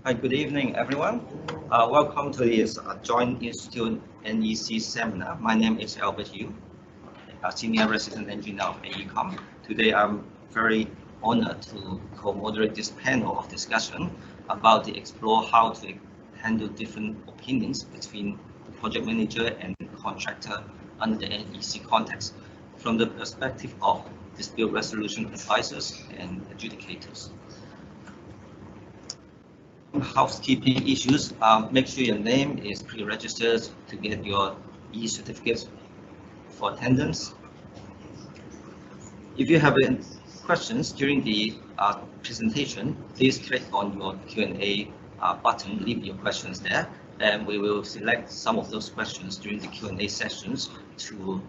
Hi, good evening, everyone. Welcome to this Joint Institute NEC seminar. My name is Robert Gerrard, a Senior Resident Engineer of AECOM. Today, I'm very honored to co-moderate this panel of discussion about the explore how to handle different opinions between the project manager and contractor under the NEC context from the perspective of dispute resolution advisors and adjudicators. Housekeeping issues, make sure your name is pre-registered to get your e-certificates for attendance. If you have any questions during the presentation, please click on your Q&A button, leave your questions there, and we will select some of those questions during the Q&A sessions to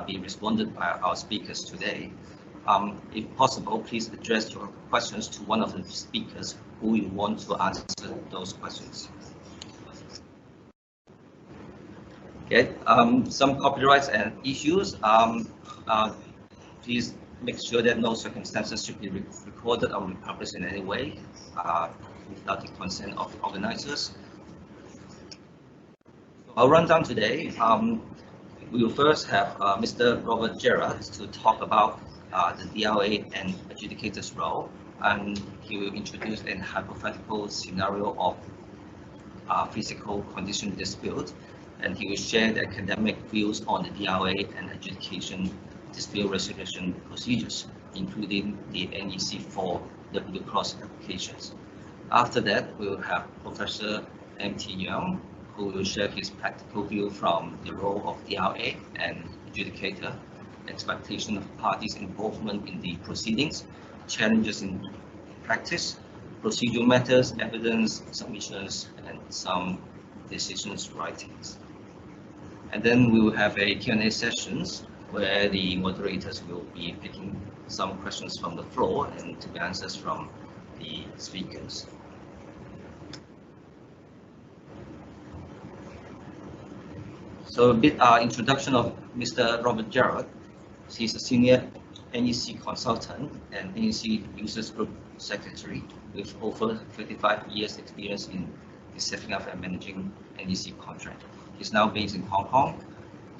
be responded by our speakers today. If possible, please address your questions to one of the speakers who you want to answer those questions. Okay, some copyrights and issues. Please make sure that no circumstances should be recorded or republished in any way without the consent of the organizers. Our rundown today, we will first have Mr. Robert Gerrard to talk about the DRA and adjudicator's role, and he will introduce a hypothetical scenario of physical condition dispute, and he will share the academic views on the DRA and adjudication dispute resolution procedures, including the NEC 4 W cross applications. After that, we will have Professor MT Yeung, who will share his practical view from the role of DRA and adjudicator, expectation of parties' involvement in the proceedings, challenges in practice, procedural matters, evidence submissions, and some decisions writings. And then we will have a Q&A sessions where the moderators will be picking some questions from the floor and to be answers from the speakers. So a bit introduction of Mr. Robert Gerrard. He's a senior NEC consultant and NEC Users Group Secretary with over 35 years experience in setting up and managing NEC contract. He's now based in Hong Kong.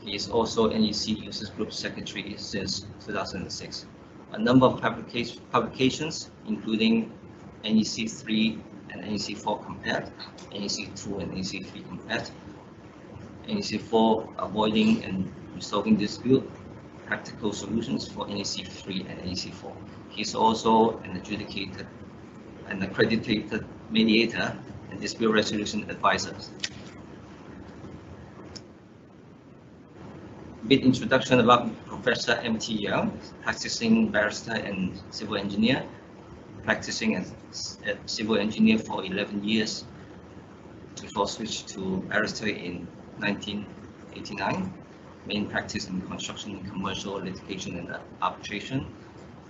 He is also NEC Users Group Secretary since 2006. A number of publications, including NEC 3 and NEC 4 compared, NEC 2 and NEC 3 compared, NEC 4 avoiding and resolving dispute, practical solutions for NEC 3 and NEC 4. He's also an adjudicator, an accredited mediator, and dispute resolution advisor. A bit introduction about Professor MT Yeung, practicing barrister and civil engineer, practicing as a civil engineer for 11 years before switch to barrister in 1989. Main practice in construction and commercial litigation and arbitration.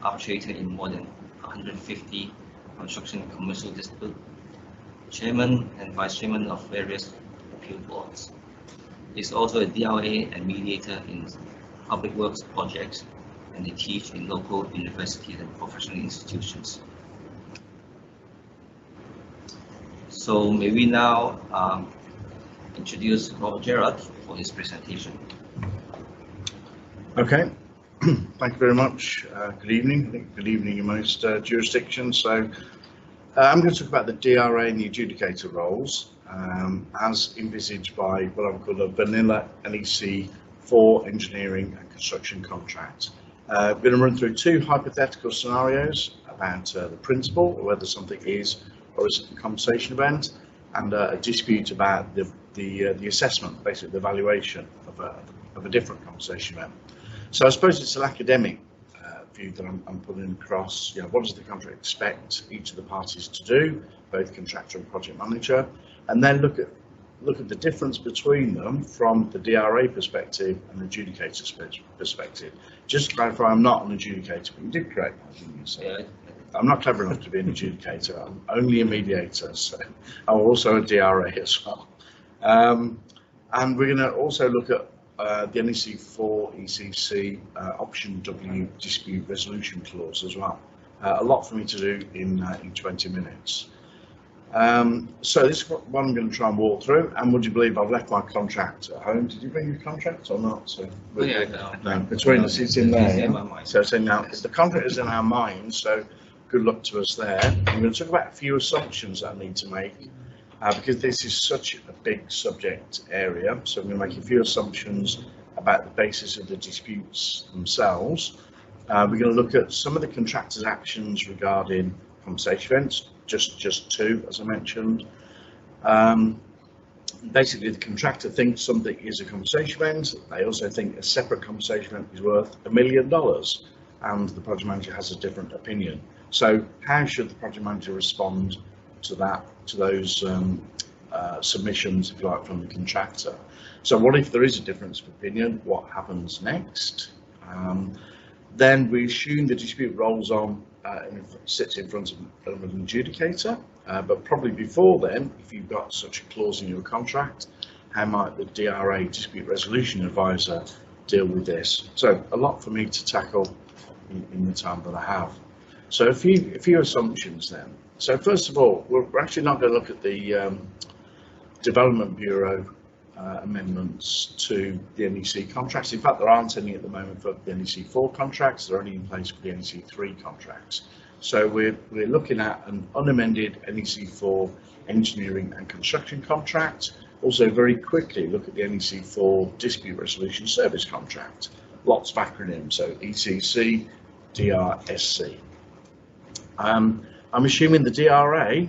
Arbitrator in more than 150 construction and commercial dispute. Chairman and vice chairman of various appeal boards. He's also a DRA and mediator in public works projects, and they teach in local universities and professional institutions. So may we now introduce Robert Gerrard for his presentation. Okay, thank you very much. Good evening. I think good evening in most jurisdictions. So I'm going to talk about the DRA and the adjudicator roles as envisaged by what I would call a vanilla NEC 4 engineering and construction contract. I'm going to run through two hypothetical scenarios about the principle, or whether something is or isn't a compensation event, and a dispute about the assessment, basically the valuation of a different compensation event. So I suppose it's an academic view that I'm putting across. You know, what does the contract expect each of the parties to do, both contractor and project manager, and then look at the difference between them from the DRA perspective and the adjudicator's perspective. Just to clarify, I'm not an adjudicator, but you did correct me, didn't you? So I'm not clever enough to be an adjudicator. I'm only a mediator, so I'm also a DRA as well. And we're going to also look at the NEC 4 ECC option W dispute resolution clause as well. A lot for me to do in 20 minutes. So this is what I'm going to try and walk through. And would you believe I've left my contract at home? Did you bring your contract or not? So no, between us, it's in there. Yeah? So it's in now. The contract is in our minds. So good luck to us there. I'm going to talk about a few assumptions that I need to make because this is such a big subject area. So I'm going to make a few assumptions about the basis of the disputes themselves. We're going to look at some of the contractor's actions regarding compensation events, just two, as I mentioned. Basically, the contractor thinks something is a compensation event. They also think a separate compensation event is worth $1 million, and the project manager has a different opinion. So, how should the project manager respond to that, to those submissions, if you like, from the contractor? So, what if there is a difference of opinion? What happens next? Then we assume the dispute rolls on and sits in front of an adjudicator, but probably before then, if you've got such a clause in your contract, how might the DRA, Dispute Resolution Advisor, deal with this? So a lot for me to tackle in the time that I have. So a few assumptions then. So first of all, we're actually not going to look at the Development Bureau amendments to the NEC contracts. In fact, there aren't any at the moment for the NEC 4 contracts. They're only in place for the NEC 3 contracts. So we're looking at an unamended NEC 4 engineering and construction contract. Also, very quickly look at the NEC 4 dispute resolution service contract. Lots of acronyms, so ECC, DRSC. I'm assuming the DRA,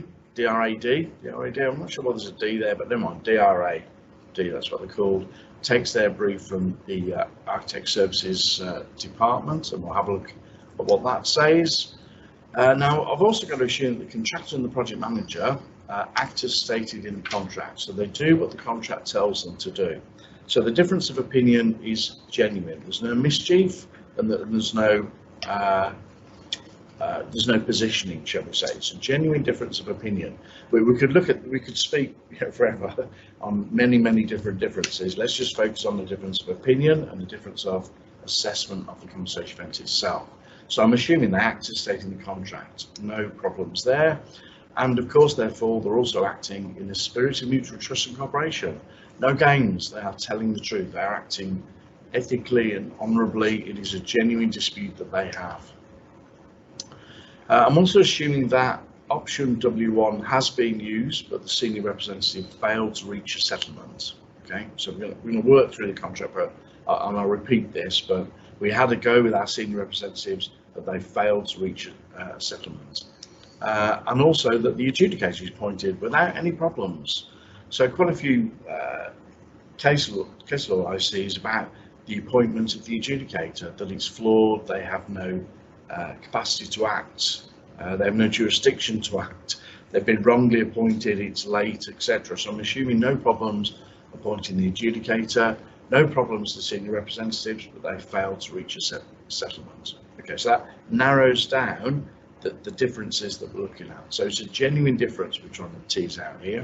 I'm not sure whether there's a D there, but never mind, DRA. That's what they're called, takes their brief from the Architect Services Department, and we'll have a look at what that says. Now, I've also got to assume that the contractor and the project manager act as stated in the contract, so they do what the contract tells them to do. So the difference of opinion is genuine. There's no mischief, and there's no positioning, shall we say. It's a genuine difference of opinion. We could speak forever on many different differences. Let's just focus on the difference of opinion and the difference of assessment of the compensation event itself. So I'm assuming they act as stated in the contract. No problems there. And of course, therefore, they're also acting in the spirit of mutual trust and cooperation. No games. They are telling the truth. They are acting ethically and honourably. It is a genuine dispute that they have. I'm also assuming that option W1 has been used, but the senior representative failed to reach a settlement. Okay, so we're going to work through the contract, and I'll repeat this, but we had a go with our senior representatives that they failed to reach a settlement. And also that the adjudicator is appointed without any problems. So quite a few case law I see is about the appointment of the adjudicator, that it's flawed, they have no capacity to act, they have no jurisdiction to act, they've been wrongly appointed, it's late, etc. So I'm assuming no problems appointing the adjudicator, no problems to senior representatives, but they failed to reach a settlement. Okay, so that narrows down the differences that we're looking at. So it's a genuine difference we're trying to tease out here.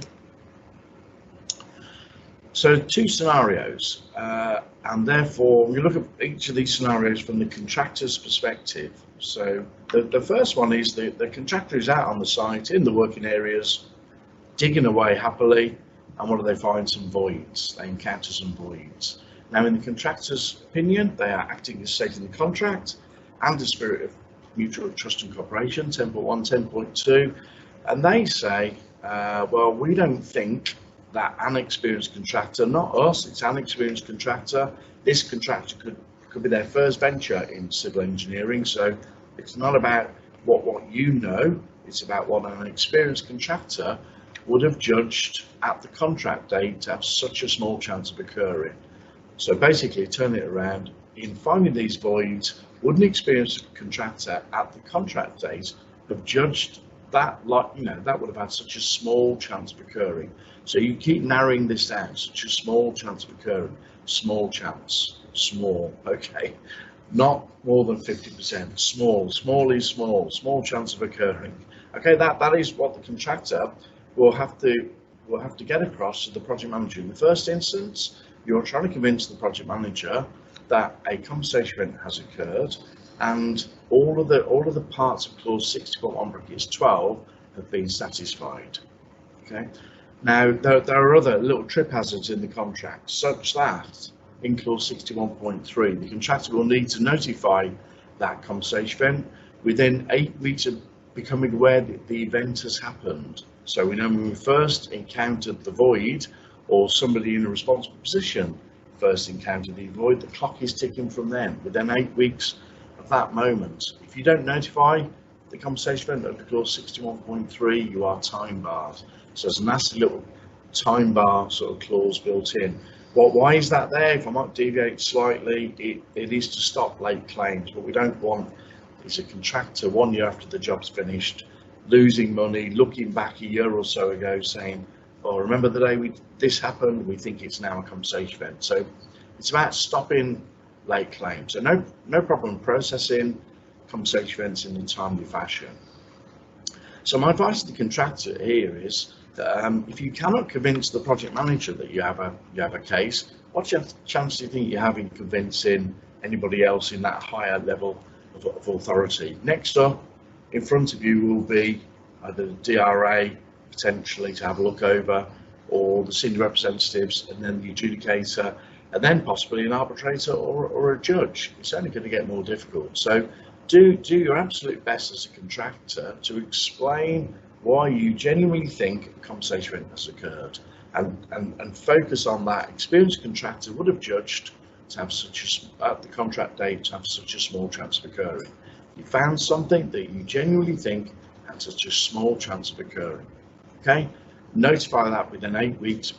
So two scenarios, and therefore we look at each of these scenarios from the contractor's perspective. So the first one is the contractor is out on the site in the working areas, digging away happily, and what do they find? Some voids. They encounter some voids. Now, in the contractor's opinion, they are acting as stated in the contract and the spirit of mutual trust and cooperation, 10.1, 10.2, and they say, well, we don't think that an experienced contractor, not us, it's an experienced contractor. This contractor could be their first venture in civil engineering, so it's not about what you know, it's about what an experienced contractor would have judged at the contract date to have such a small chance of occurring. So basically, turn it around, in finding these voids, would an experienced contractor at the contract date have judged that, that would have had such a small chance of occurring? So you keep narrowing this down, such a small chance of occurring, small chance, small, okay, not more than 50%, small is small chance of occurring. Okay, that is what the contractor will have to get across to the project manager. In the first instance, you're trying to convince the project manager that a compensation event has occurred, and all of the parts of clause 60.1(12) have been satisfied. Okay. Now there are other little trip hazards in the contract, such that in clause 61.3 the contractor will need to notify that compensation event within 8 weeks of becoming aware that the event has happened. So we know when we first encountered the void, or somebody in a responsible position first encountered the void, the clock is ticking from then. Within 8 weeks of that moment, if you don't notify the compensation event under clause 61.3, you are time barred. So there's a nasty little time bar sort of clause built in. Well, why is that there? If I might deviate slightly, it is to stop late claims. What we don't want is a contractor 1 year after the job's finished losing money, looking back a year or so ago saying, oh, remember the day this happened, we think it's now a compensation event. So it's about stopping late claims. So no problem processing compensation events in a timely fashion. So my advice to the contractor here is that if you cannot convince the project manager that you have a case, what chance do you think you have in convincing anybody else in that higher level of authority? Next up in front of you will be either the DRA potentially to have a look over, or the senior representatives, and then the adjudicator, and then possibly an arbitrator or a judge. It's only going to get more difficult. So do your absolute best as a contractor to explain why you genuinely think a compensation event has occurred, and focus on that. Experienced contractor would have judged to have at the contract date to have such a small chance of occurring. You found something that you genuinely think had such a small chance of occurring. Okay, notify that within 8 weeks of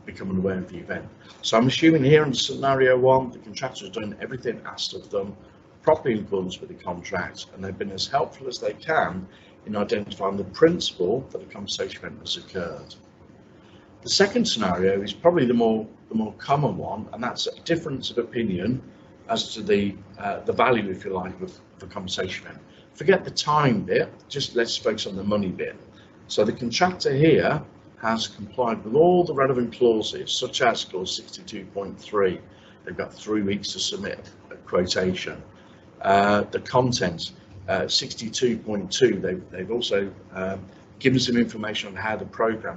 becoming aware of the event. So I'm assuming here in scenario 1, the contractor has done everything asked of them, properly in accordance with the contract, and they've been as helpful as they can in identifying the principle that a compensation event has occurred. The second scenario is probably the more common one, and that's a difference of opinion as to the value, if you like, of a compensation event. Forget the time bit, just let's focus on the money bit. So the contractor here has complied with all the relevant clauses, such as clause 62.3. They've got 3 weeks to submit a quotation. The content, 62.2, they've also given some information on how the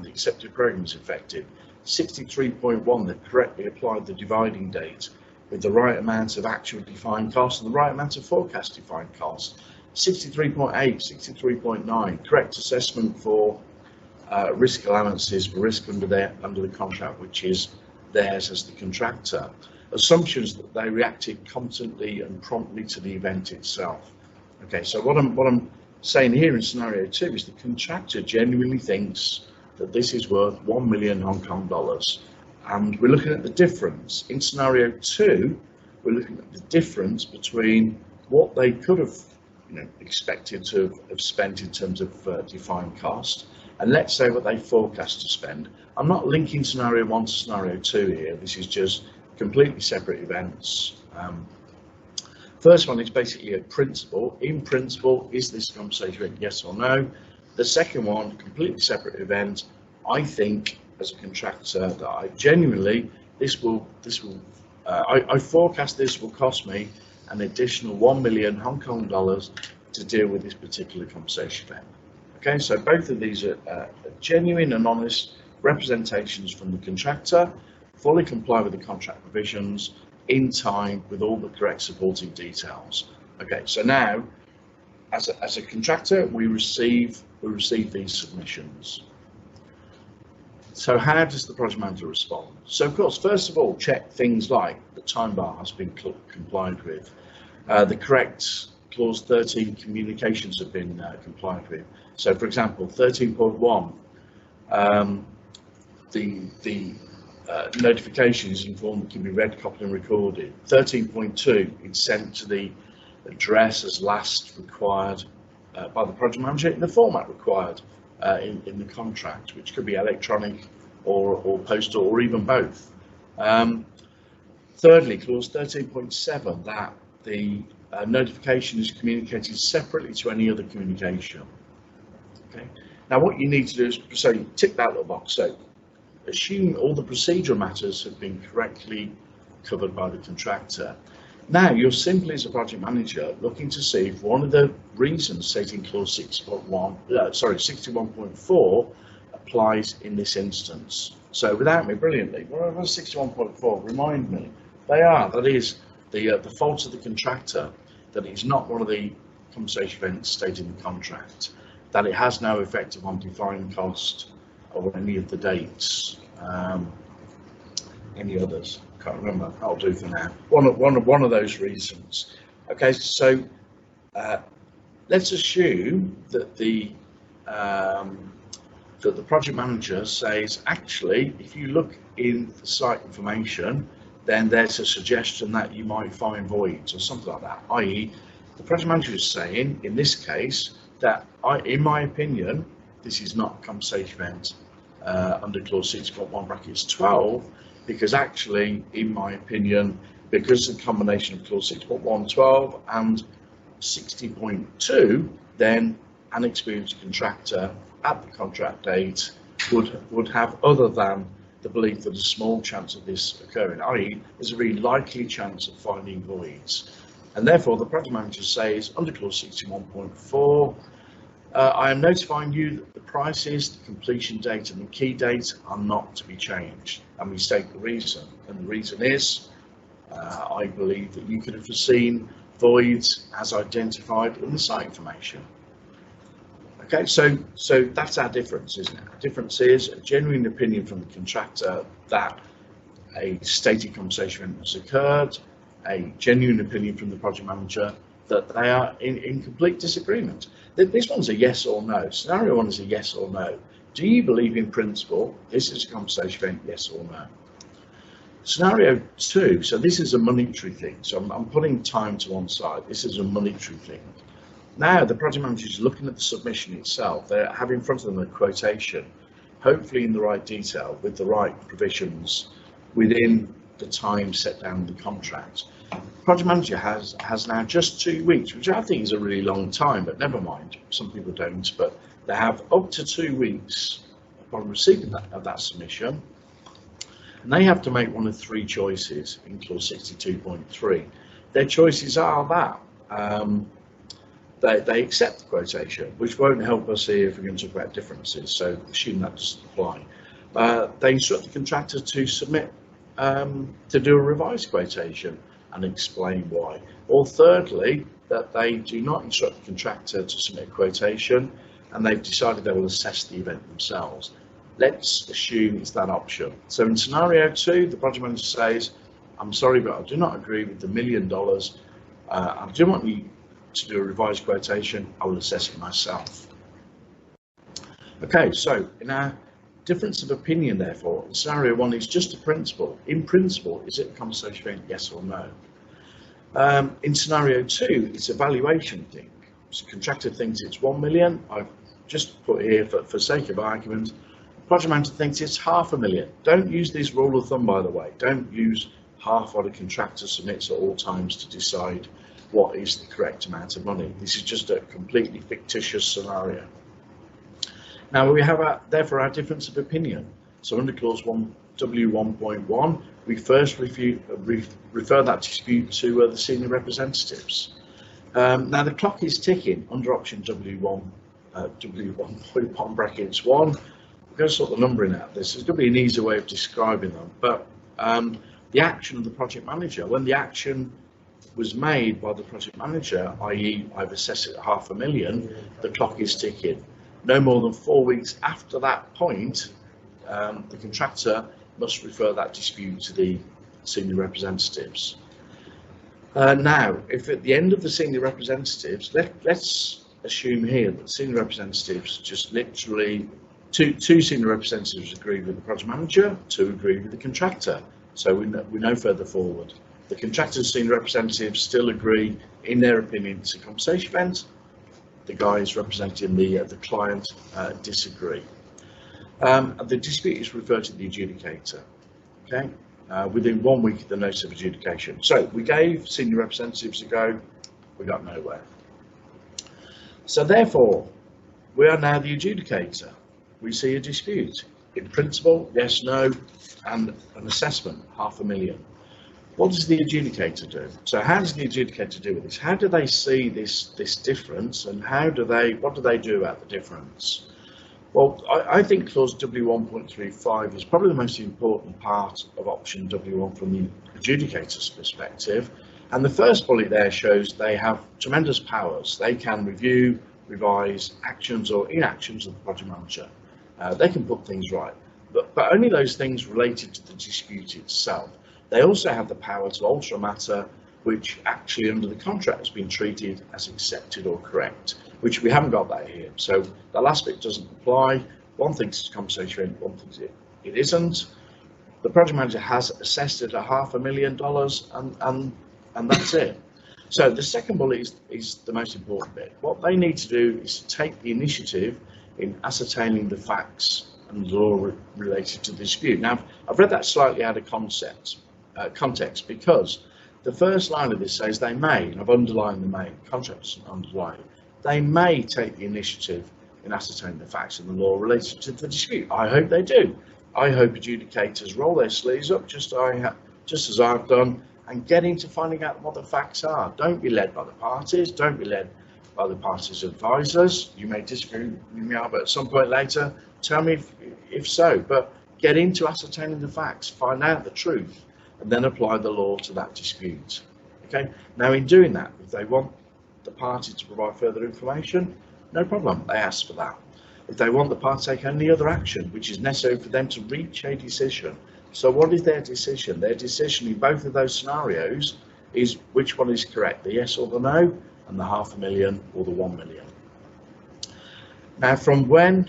accepted program is effective. 63.1, they've correctly applied the dividing date with the right amount of actual defined cost and the right amount of forecast defined cost. 63.8, 63.9, correct assessment for risk allowances for risk under the contract, which is theirs as the contractor. Assumptions that they reacted competently and promptly to the event itself. Okay, so what I'm saying here in scenario 2 is the contractor genuinely thinks that this is worth 1 million Hong Kong dollars, and we're looking at the difference. In scenario 2, we're looking at the difference between what they could have expected to have spent in terms of defined cost, and let's say what they forecast to spend. I'm not linking scenario 1 to scenario 2 here. This is just completely separate events. First one is basically a principle. In principle, is this compensation event, yes or no? The second one, completely separate event. I think as a contractor that I genuinely, I forecast this will cost me an additional 1 million Hong Kong dollars to deal with this particular compensation event. Okay, so both of these are genuine and honest representations from the contractor, fully comply with the contract provisions in time with all the correct supporting details. Okay, so now as a contractor, we receive these submissions. So how does the project manager respond? So of course, first of all, check things like the time bar has been complied with, the correct clause 13 communications have been complied with. So for example, 13.1, the notification is informed that can be read, copied and recorded. 13.2, it's sent to the address as last required by the project manager in the format required in the contract, which could be electronic or postal or even both. Thirdly, clause 13.7, that the notification is communicated separately to any other communication. Okay. Now what you need to do is, so you tick that little box. So assume all the procedural matters have been correctly covered by the contractor. Now, you're simply, as a project manager, looking to see if one of the reasons stated in clause 61.4 applies in this instance. So, without me, brilliantly, what was 61.4? Remind me. That is the fault of the contractor, that it's not one of the compensation events stated in the contract, that it has no effect upon defined cost or any of the dates, any others. Can't remember. I'll do for now. One of those reasons. Okay, so let's assume that the project manager says, actually, if you look in the site information, then there's a suggestion that you might find voids or something like that. I.e., the project manager is saying, in this case, that in my opinion, this is not a compensation event under clause 6.1 brackets 12. Because actually, in my opinion, because the combination of clause 6.112 and 60.2, then an experienced contractor at the contract date would have, other than the belief that a small chance of this occurring, i.e. there's a very likely chance of finding voids. And therefore, the project manager says, under clause 61.4, I am notifying you that the prices, the completion date and the key date are not to be changed. And we state the reason. And the reason is, I believe that you could have foreseen voids as identified in the site information. Okay, so that's our difference, isn't it? Our difference is a genuine opinion from the contractor that a stated compensation event has occurred, a genuine opinion from the project manager that they are in complete disagreement. This one's a yes or no. Scenario 1 is a yes or no. Do you believe in principle this is a compensation event, yes or no? Scenario 2, so this is a monetary thing. So I'm putting time to one side. This is a monetary thing. Now the project manager is looking at the submission itself. They have in front of them a quotation, hopefully in the right detail with the right provisions within the time set down in the contract. Project manager has now just 2 weeks, which I think is a really long time, but never mind. Some people don't, but they have up to 2 weeks upon receiving that submission, and they have to make one of 3 choices in clause 62.3. Their choices are that they accept the quotation, which won't help us here if we're going to talk about differences, so assume that doesn't apply. They instruct the contractor to submit to do a revised quotation and explain why. Or thirdly, that they do not instruct the contractor to submit a quotation and they've decided they will assess the event themselves. Let's assume it's that option. So in scenario 2, the project manager says, I'm sorry, but I do not agree with the $1 million. I do want you to do a revised quotation. I will assess it myself. Okay, so in our difference of opinion, therefore, in scenario 1 is just a principle. In principle, is it a compensation event, yes or no? In scenario 2, it's a valuation thing. So the contractor thinks it's 1 million. I've just put here, for sake of argument, the project manager thinks it's $500,000. Don't use this rule of thumb, by the way. Don't use half what a contractor submits at all times to decide what is the correct amount of money. This is just a completely fictitious scenario. Now we have therefore our difference of opinion. So under clause W1.1, we first refer that dispute to the senior representatives. Now the clock is ticking under option W1.1 brackets 1. We're going to sort the numbering out. This is going to be an easier way of describing them. But the action of the project manager, when the action was made by the project manager, i.e. I've assessed it at $500,000, the clock is ticking. No more than 4 weeks after that point, the contractor must refer that dispute to the senior representatives. Now, if at the end of the senior representatives, let's assume here that the senior representatives just literally, two senior representatives agree with the project manager, 2 agree with the contractor. So we know further forward. The contractor's senior representatives still agree, in their opinion, it's a compensation event. The guys representing the client disagree. The dispute is referred to the adjudicator. Okay, within 1 week of the notice of adjudication. So we gave senior representatives a go, we got nowhere. So therefore, we are now the adjudicator. We see a dispute. In principle, yes, no, and an assessment, $500,000. What does the adjudicator do? So how does the adjudicator deal with this? How do they see this difference, and what do they do about the difference? Well, I think clause W1.35 is probably the most important part of option W1 from the adjudicator's perspective. And the first bullet there shows they have tremendous powers. They can review, revise actions or inactions of the project manager. They can put things right, but only those things related to the dispute itself. They also have the power to alter a matter which actually under the contract has been treated as accepted or correct, which we haven't got that here. So the last bit doesn't apply. One thinks it's compensation event, one thinks it isn't. The project manager has assessed it at $500,000 and that's it. So the second bullet is the most important bit. What they need to do is to take the initiative in ascertaining the facts and law related to the dispute. Now, I've read that slightly out of context because the first line of this says they may, and I've underlined the may, contracts underlined, they may take the initiative in ascertaining the facts and the law related to the dispute. I hope they do. I hope adjudicators roll their sleeves up just as I've done and get into finding out what the facts are. Don't be led by the parties, don't be led by the parties' advisors. You may disagree with me, but at some point later, tell me if so, but get into ascertaining the facts, find out the truth, and then apply the law to that dispute. Okay. Now, in doing that, if they want the party to provide further information, no problem, they ask for that. If they want the party to take any other action which is necessary for them to reach a decision, so what is their decision? Their decision in both of those scenarios is which one is correct, the yes or the no, and the $500,000 or the $1 million. Now, from when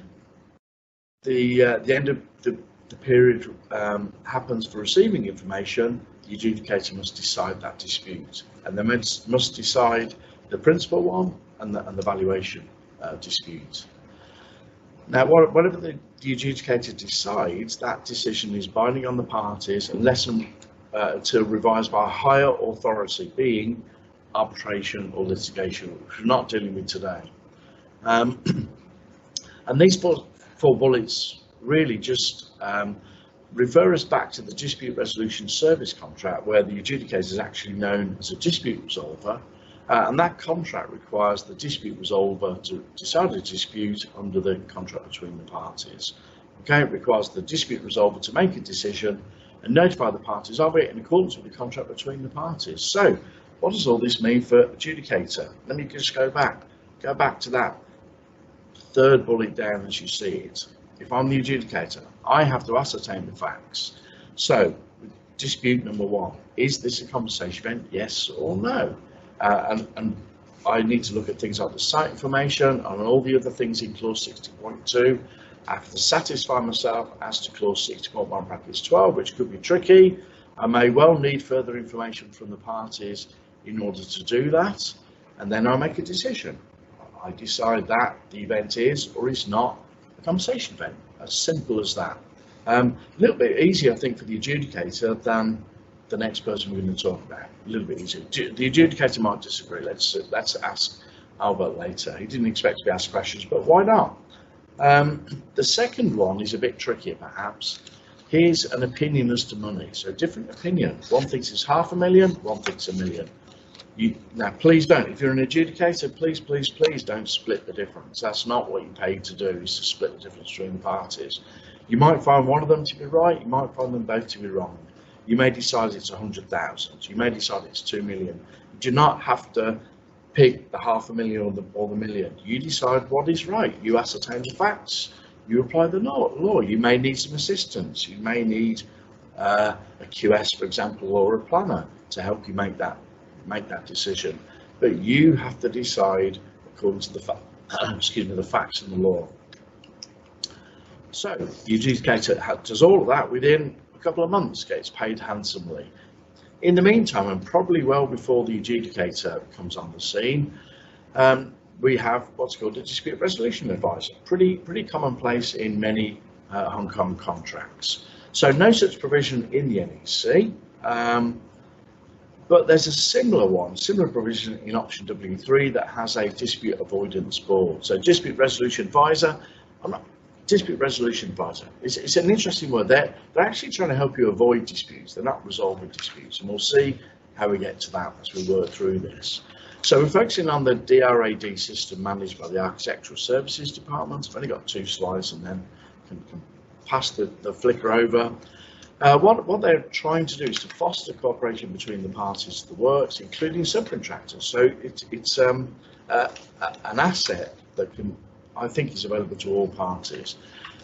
the end of the period happens for receiving information, the adjudicator must decide that dispute, and they must decide the principal one and the valuation dispute. Now, whatever the adjudicator decides, that decision is binding on the parties unless until revised by a higher authority, being arbitration or litigation, which we're not dealing with today. And these four bullets really just refer us back to the dispute resolution service contract, where the adjudicator is actually known as a dispute resolver, and that contract requires the dispute resolver to decide a dispute under the contract between the parties. Okay, it requires the dispute resolver to make a decision and notify the parties of it in accordance with the contract between the parties. So, what does all this mean for adjudicator? Let me just go back to that third bullet down as you see it. If I'm the adjudicator, I have to ascertain the facts. So, dispute number one, is this a compensation event, yes or no? And I need to look at things like the site information and all the other things in clause 60.2. I have to satisfy myself as to clause 60.1 brackets 12, which could be tricky. I may well need further information from the parties in order to do that, and then I make a decision. I decide that the event is or is not a compensation event, as simple as that. A little bit easier, I think, for the adjudicator than the next person we're going to talk about. A little bit easier. The adjudicator might disagree. Let's ask Albert later. He didn't expect to be asked questions, but why not? The second one is a bit trickier, perhaps. Here's an opinion as to money. So different opinion. One thinks it's $500,000, one thinks $1 million. Now, please don't. If you're an adjudicator, please don't split the difference. That's not what you're paid to do, is to split the difference between the parties. You might find one of them to be right. You might find them both to be wrong. You may decide it's 100,000. You may decide it's 2 million. You do not have to pick the $500,000 or the million. You decide what is right. You ascertain the facts. You apply the law. You may need some assistance. You may need a QS, for example, or a planner to help you make that decision. But you have to decide according to the facts and the law. So the adjudicator does all of that within a couple of months, gets paid handsomely. In the meantime, and probably well before the adjudicator comes on the scene, we have what's called a dispute resolution advisor. Pretty commonplace in many Hong Kong contracts. So no such provision in the NEC, but there's a similar provision in option W3 that has a dispute avoidance board. So dispute resolution advisor, dispute resolution advisor. It's an interesting word. They're actually trying to help you avoid disputes. They're not resolving disputes, and we'll see how we get to that as we work through this. So we're focusing on the DRAD system managed by the Architectural Services Department. I've only got 2 slides and then can pass the flicker over. What they're trying to do is to foster cooperation between the parties to the works, including subcontractors. So it's an asset that I think is available to all parties.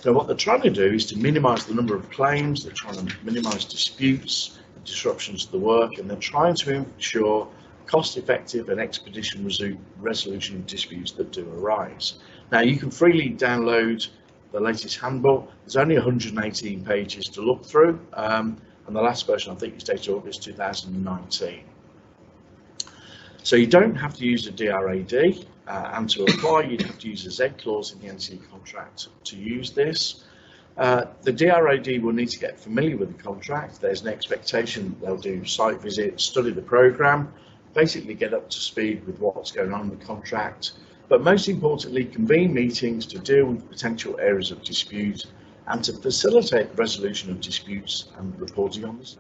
Now what they're trying to do is to minimise the number of claims, they're trying to minimise disputes, disruptions to the work, and they're trying to ensure cost-effective and expeditious resolution of disputes that do arise. Now you can freely download the latest handbook. There's only 118 pages to look through, and the last version I think is dated August 2019. So you don't have to use a DRAD, and to apply you'd have to use a Z clause in the NEC contract to use this. The DRAD will need to get familiar with the contract. There's an expectation they'll do site visits, study the programme, basically get up to speed with what's going on in the contract, but most importantly convene meetings to deal with potential areas of dispute and to facilitate the resolution of disputes and reporting on the same.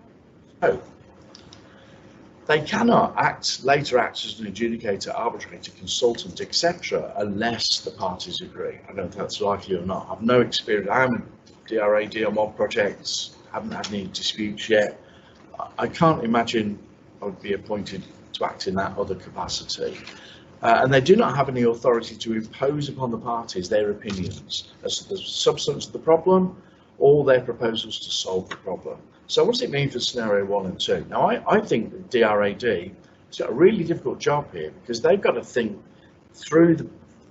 So, they cannot later act as an adjudicator, arbitrator, consultant, etc. unless the parties agree. I don't know if that's likely or not. I've no experience. I'm a DRAD on one projects, haven't had any disputes yet. I can't imagine I would be appointed to act in that other capacity. And they do not have any authority to impose upon the parties their opinions as to the substance of the problem or their proposals to solve the problem. So what does it mean for scenario 1 and 2? Now I think that DRAD has got a really difficult job here because they've got to think through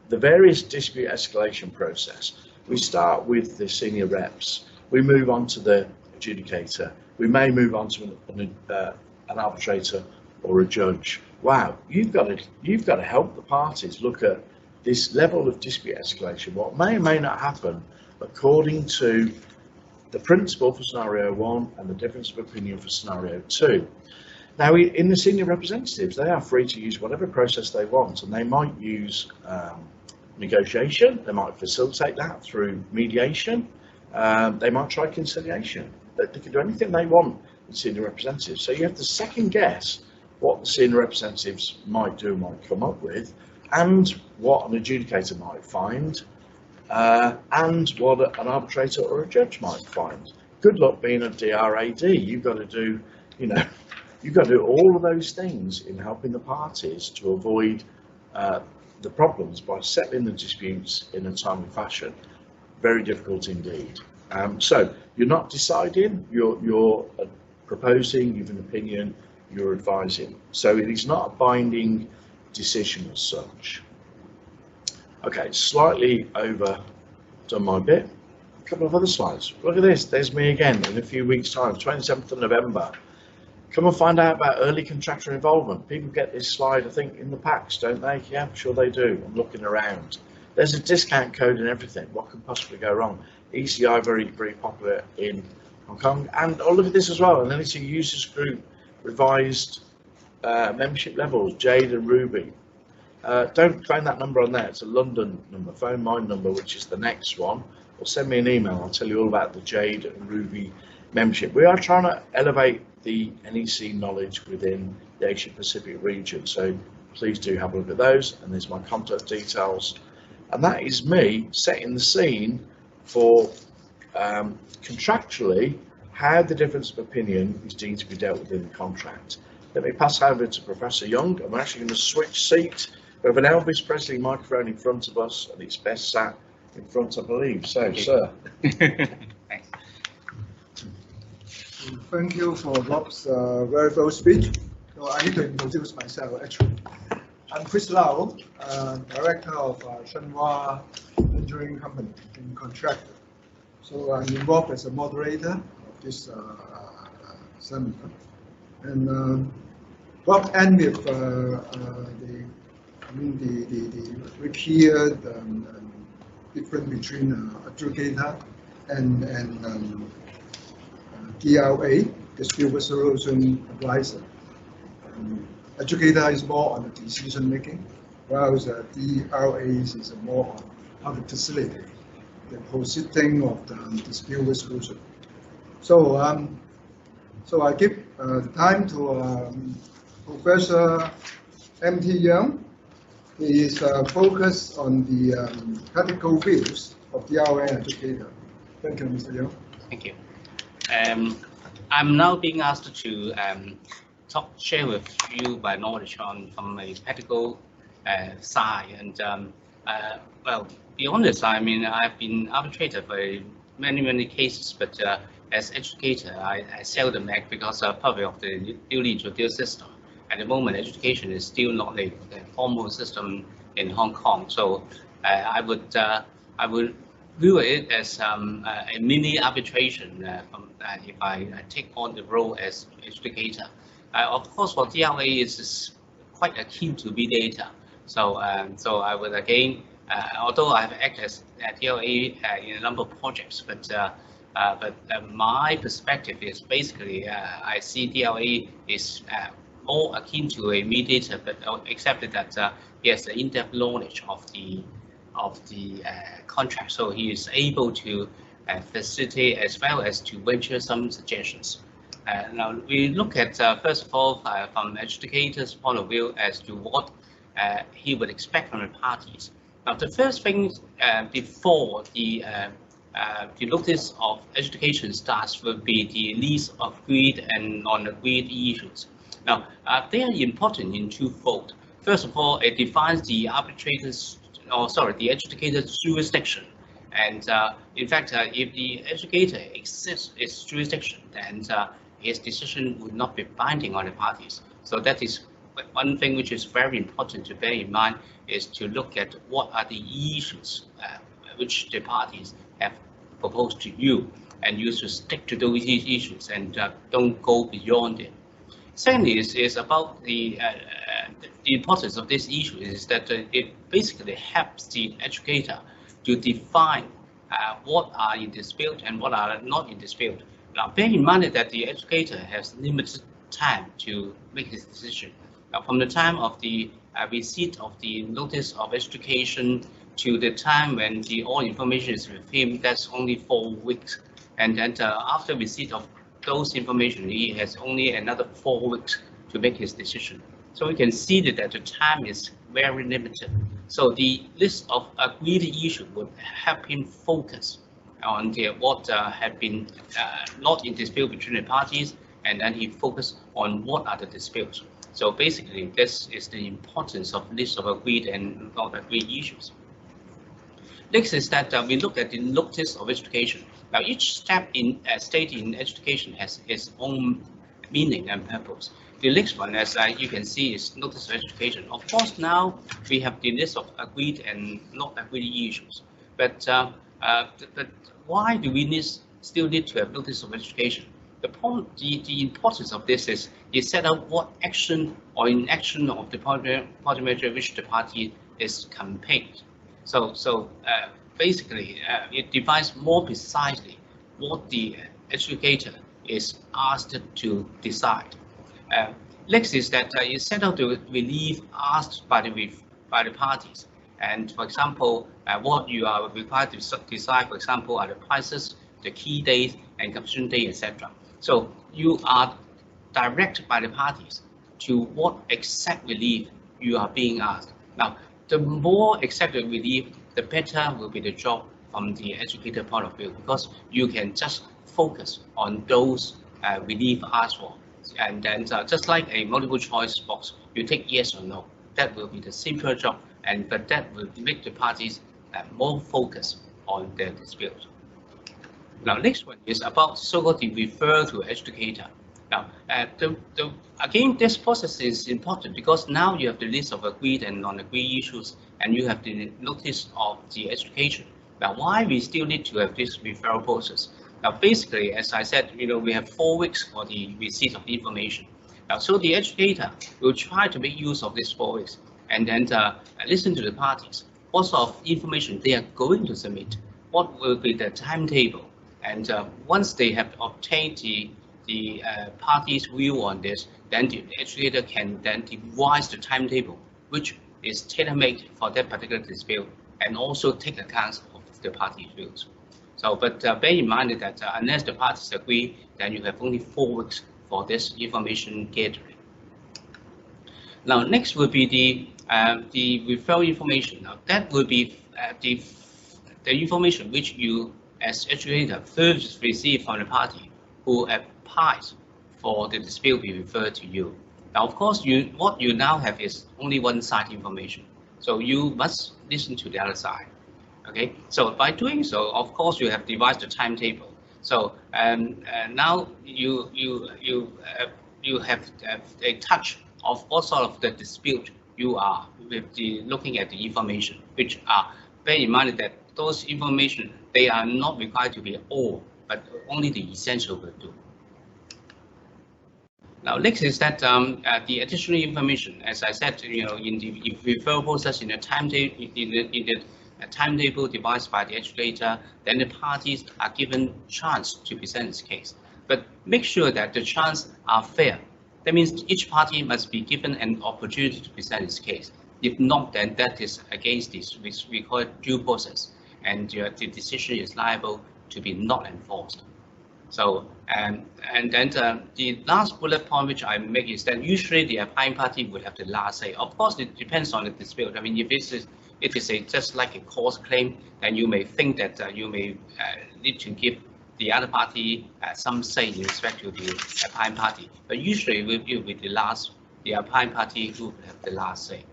the various dispute escalation process. We start with the senior reps, we move on to the adjudicator, we may move on to an arbitrator or a judge. Wow, you've got to help the parties look at this level of dispute escalation, what may or may not happen according to the principle for scenario 1 and the difference of opinion for scenario 2. Now in the senior representatives, they are free to use whatever process they want, and they might use negotiation, they might facilitate that through mediation, they might try conciliation. They can do anything they want in senior representatives. So you have to second guess what the senior representatives might do, might come up with, and what an adjudicator might find, and what an arbitrator or a judge might find. Good luck being a DRAD. You've got to do, you've got to do all of those things in helping the parties to avoid the problems by settling the disputes in a timely fashion. Very difficult indeed. So you're not deciding, you're proposing, you've an opinion, you're advising. So it is not a binding decision as such. Okay, slightly over done my bit. A couple of other slides. Look at this, there's me again in a few weeks' time, 27th of November. Come and find out about early contractor involvement. People get this slide, I think, in the packs, don't they? Yeah, I'm sure they do. I'm looking around. There's a discount code and everything. What could possibly go wrong? ECI, very, very popular in Hong Kong. And oh, look at this as well. And then it's a Users Group revised membership levels, Jade and Ruby. Don't phone that number on there. It's a London number. Phone my number, which is the next one, or send me an email. I'll tell you all about the Jade and Ruby membership. We are trying to elevate the NEC knowledge within the Asia Pacific region, so please do have a look at those. And there's my contact details. And that is me setting the scene for contractually how the difference of opinion is deemed to be dealt with in the contract. Let me pass over to Professor Yeung. I'm actually going to switch seat. We have an Elvis Presley microphone in front of us, and it's best sat in front, I believe. So, okay. Sir. Thank you for Rob's very full speech. So I need to introduce myself, actually. I'm Chris Lau, Director of Shenhua Engineering Company in Contractor. So I'm involved as a moderator of this seminar. And Rob ended the clear difference between adjudicator and DRA, dispute resolution advisor. Adjudicator is more on the decision making, whereas DRA is more on how to facilitate the proceeding of the dispute resolution. So, so I give the time to Professor MT Yeung. He is focused on the practical views of DRA Adjudicator. Thank you, Mr. Yeung. Thank you. I'm now being asked to share with you my knowledge from a practical side. And well, be honest, I mean, I've been arbitrator for many cases, but as educator, I seldom act because probably of the newly introduced system. At the moment, education is still not a formal system in Hong Kong, so I would view it as a mini arbitration if I take on the role as educator. Of course, for DRA is quite akin to mediator, so so I would again, although I have acted as DRA in a number of projects, but my perspective is basically I see DRA is more akin to a mediator, but except that he has the in-depth knowledge of the contract, so he is able to facilitate as well as to venture some suggestions. Now we look at first of all from adjudicator's point of view as to what he would expect from the parties. Now the first thing before the notice of adjudication starts will be the list of agreed and non-agreed issues. Now, they are important in twofold. First of all, it defines the arbitrator's, the adjudicator's jurisdiction. And in fact, if the adjudicator exceeds its jurisdiction, then his decision would not be binding on the parties. So that is one thing which is very important to bear in mind, is to look at what are the issues which the parties have proposed to you, and you should stick to those issues and don't go beyond it. Secondly, is about the importance of this issue is that it basically helps the educator to define what are in dispute and what are not in dispute. Now, bear in mind that the educator has limited time to make his decision. Now, from the time of the receipt of the notice of education to the time when all information is with him, that's only 4 weeks. And then after receipt of those information, he has only another 4 weeks to make his decision. So we can see that the time is very limited. So the list of agreed issues would help him focus on what had been not in dispute between the parties, and then he focus on what are the disputes. So basically, this is the importance of list of agreed and not agreed issues. Next is that we look at the notice of education. Now, each step in state in education has its own meaning and purpose. The next one, as you can see, is notice of education. Of course, now we have the list of agreed and not agreed issues. But why do we still need to have notice of education? The importance of this is you set out what action or inaction of the party measure which the party is campaigned. So basically, it defines more precisely what the adjudicator is asked to decide. Next is that you set out the relief asked by the parties. And for example, what you are required to decide, for example, are the prices, the key dates, and completion date, etc. So you are directed by the parties to what exact relief you are being asked. Now, the more exact the relief, the better will be the job from the educator point of view, because you can just focus on those relief asked for. And then just like a multiple choice box, you take yes or no. That will be the simpler job, but that will make the parties more focused on their dispute. Now, next one is about so-called the refer to educator. Now, again, this process is important because now you have the list of agreed and non-agreed issues, and you have the notice of the education. Now, why we still need to have this referral process? Now, basically, as I said, we have 4 weeks for the receipt of the information. Now, so the educator will try to make use of these 4 weeks and then listen to the parties. What sort of information they are going to submit? What will be the timetable? And once they have obtained the parties' view on this, then the educator can then devise the timetable, which is tailor-made for that particular dispute, and also take account of the parties' views. So, but bear in mind that unless the parties agree, then you have only 4 weeks for this information gathering. Now, next will be the referral information. Now, that will be the information which you, as educator, first receive from the party who applies for the dispute be referred to you. Now, of course, what you now have is only one side information, so you must listen to the other side. Okay, so by doing so, of course, you have devised a timetable. So now you have a touch of what sort of the dispute you are with looking at the information, which are, bear in mind that those information, they are not required to be all, but only the essential will do. Now, next is that the additional information, as I said, in the referral process, in the timetable devised by the educator, then the parties are given chance to present its case. But make sure that the chances are fair. That means each party must be given an opportunity to present its case. If not, then that is against this, which we call it due process, and the decision is liable to be not enforced. So, and then the last bullet point which I make is that usually the applying party would have the last say. Of course, it depends on the dispute. I mean, if it is just like a court claim, then you may think that you may need to give the other party some say in respect to the applying party. But usually it will be with the applying party who will have the last say.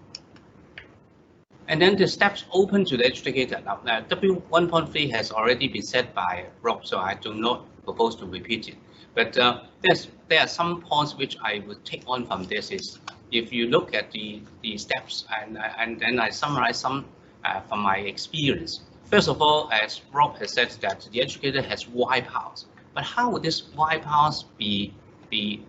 And then the steps open to the adjudicator. Now, W1.3 has already been said by Rob, so I do not propose to repeat it. But there are some points which I would take on from this. Is if you look at the steps, and then I summarize some from my experience. First of all, as Rob has said, that the educator has wide powers. But how would this wide powers be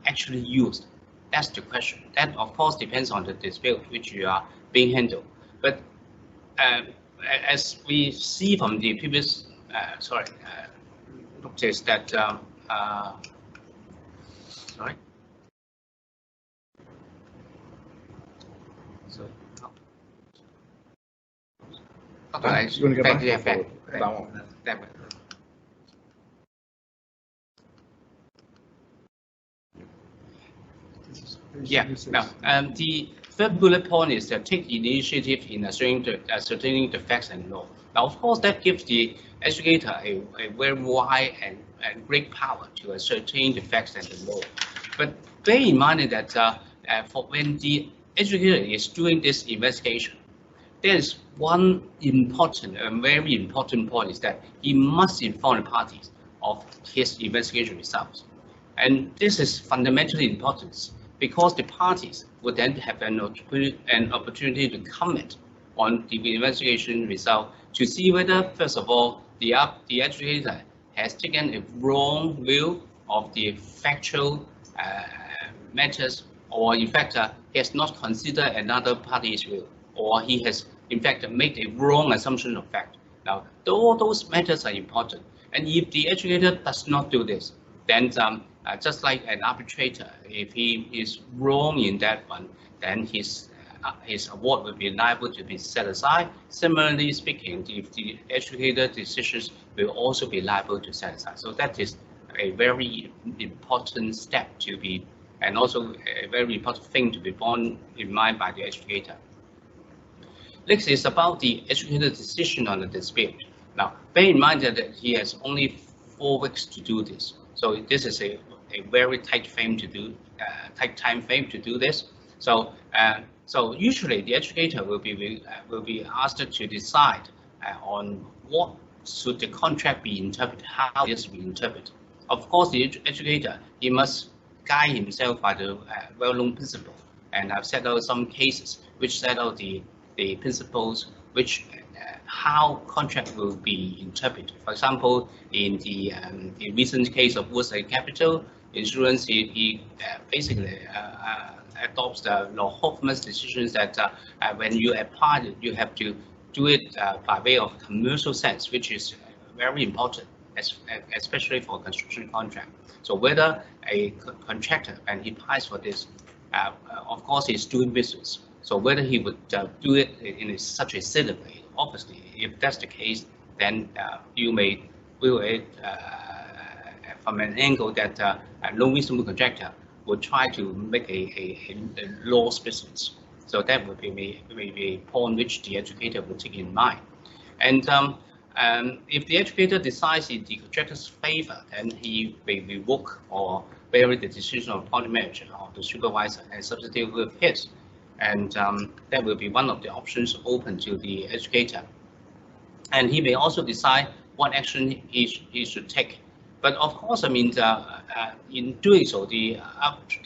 actually used? That's the question. That, of course, depends on the dispute which you are being handled. But as we see from the previous, notice that, So, okay, You want to go back? back. That one. That one. Yeah. Now, the third bullet point is to take initiative in ascertaining the facts and law. Now, of course, that gives the educator a very wide and great power to ascertain the facts and the law. But bear in mind that for when the educator is doing this investigation, there is one important, very important point is that he must inform the parties of his investigation results. And this is fundamentally important because the parties would then have an opportunity to comment on the investigation result to see whether, first of all, the educator has taken a wrong view of the factual matters, or in fact, he has not considered another party's view, or he has, in fact, made a wrong assumption of fact. Now, all those matters are important. And if the educator does not do this, then just like an arbitrator, if he is wrong in that one, then his award will be liable to be set aside. Similarly speaking, if the educator decisions will also be liable to set aside. So that is a very important step to be, and also a very important thing to be borne in mind by the educator. Next is about the educator's decision on the dispute. Now, bear in mind that he has only 4 weeks to do this. So this is a very tight frame to do, tight time frame to do this. So so usually the educator will be asked to decide on what should the contract be interpreted, how it is be interpreted. Of course, the educator, he must guide himself by the well-known principle, and I've set out some cases which set out the principles which how contract will be interpreted. For example, in the recent case of Woods and Capital Insurance, he basically adopts the Lord Hoffman's decisions that when you apply it, you have to do it by way of commercial sense, which is very important, especially for a construction contract. So whether a contractor, and he applies for this, of course, he's doing business. So whether he would do it in such a silly way, obviously, if that's the case, then you may view it from an angle that a no reasonable contractor would try to make a loss business. So that would be maybe a point which the educator would take in mind. And if the educator decides in the contractor's favor, then he may revoke or vary the decision of the project manager or the supervisor and substitute with his. And that will be one of the options open to the educator. And he may also decide what action he should take. But of course, I mean, in doing so, the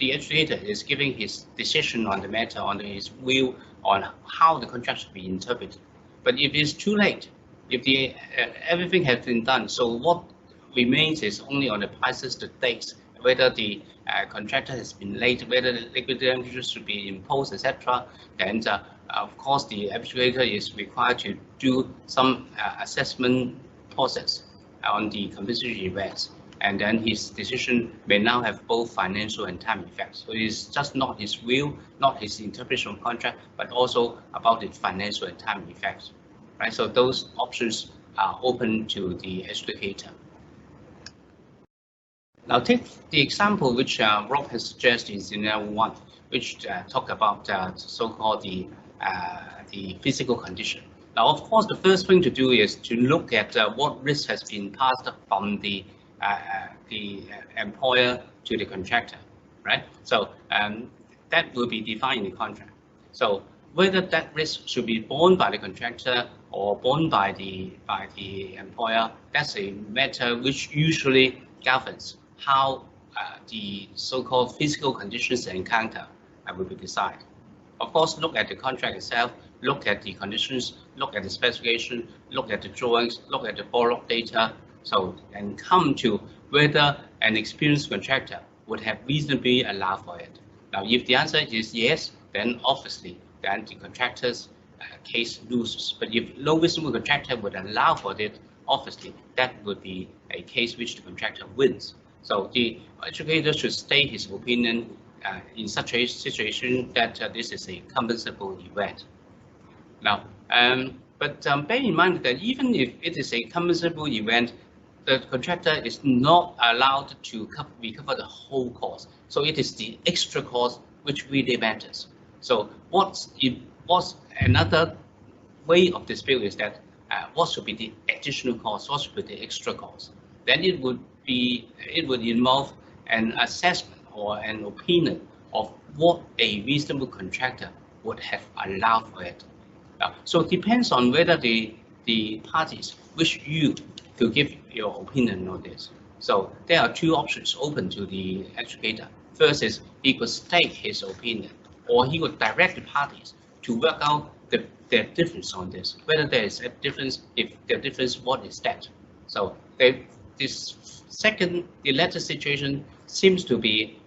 educator is giving his decision on the matter, on his view on how the contract should be interpreted. But if it's too late, if everything has been done, so what remains is only on the prices, the dates, whether the contractor has been late, whether the liquidated damages should be imposed, etc. Then, of course, the arbitrator is required to do some assessment process on the compensatory events, and then his decision may now have both financial and time effects. So it's just not his will, not his interpretation of contract, but also about the financial and time effects. Right? So those options are open to the adjudicator. Now take the example which Rob has suggested in scenario 1, which talk about so-called the physical condition. Now, of course, the first thing to do is to look at what risk has been passed from the employer to the contractor, right? So that will be defined in the contract. So whether that risk should be borne by the contractor or borne by the employer, that's a matter which usually governs how the so-called physical conditions encounter will be decided. Of course, look at the contract itself, look at the conditions, look at the specification, look at the drawings, look at the borrow data, so and come to whether an experienced contractor would have reasonably allowed for it. Now, if the answer is yes, then obviously then the contractor's case loses. But if no reasonable contractor would allow for it, obviously that would be a case which the contractor wins. So the adjudicator should state his opinion in such a situation that this is a compensable event. Now, but bear in mind that even if it is a compensable event, the contractor is not allowed to recover the whole cost. So it is the extra cost which really matters. So what's another way of dispute is that what should be the additional cost, what should be the extra cost? Then it would involve an assessment or an opinion of what a reasonable contractor would have allowed for it. So it depends on whether the parties wish you to give your opinion on this. So there are two options open to the adjudicator. First is he could state his opinion, or he would direct the parties to work out the difference on this. Whether there is a difference, if there difference, what is that? So the latter situation seems to be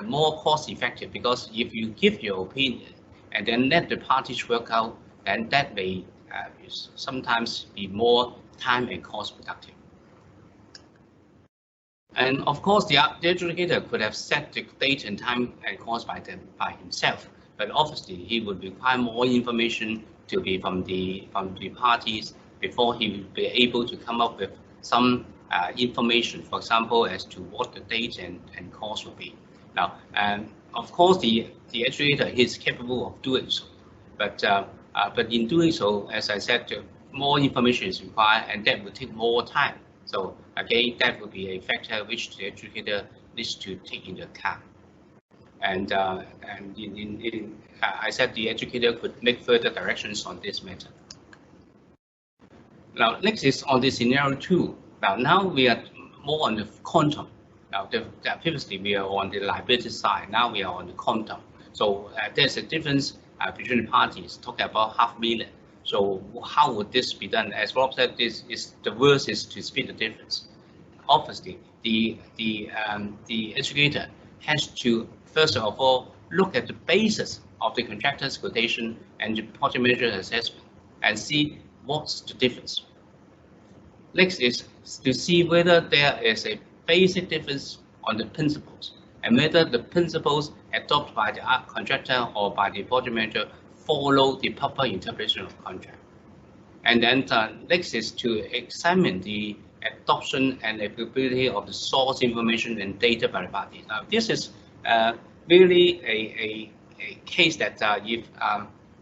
more cost-effective, because if you give your opinion and then let the parties work out, then that may sometimes be more time and cost productive. And of course, the adjudicator could have set the date and time and cost by himself, but obviously he would require more information to be from the parties before he would be able to come up with some information, for example, as to what the date and cost will be. Now, of course, the adjudicator is capable of doing so, but in doing so, as I said, more information is required, and that will take more time. So again, that would be a factor which the adjudicator needs to take into account. And I said the adjudicator could make further directions on this matter. Now, next is on the scenario 2. Now we are more on the quantum. Now, previously we are on the liability side. Now we are on the quantum. So there's a difference between the parties, talking about $500,000. So how would this be done? As Rob said, the worst is to split the difference. Obviously, the adjudicator has to first of all look at the basis of the contractor's quotation and the project manager's assessment and see what's the difference. Next is to see whether there is a basic difference on the principles and whether the principles adopted by the contractor or by the project manager follow the proper interpretation of the contract. And then next is to examine the adoption and applicability of the source information and data by the parties. Now, this is really a case that if,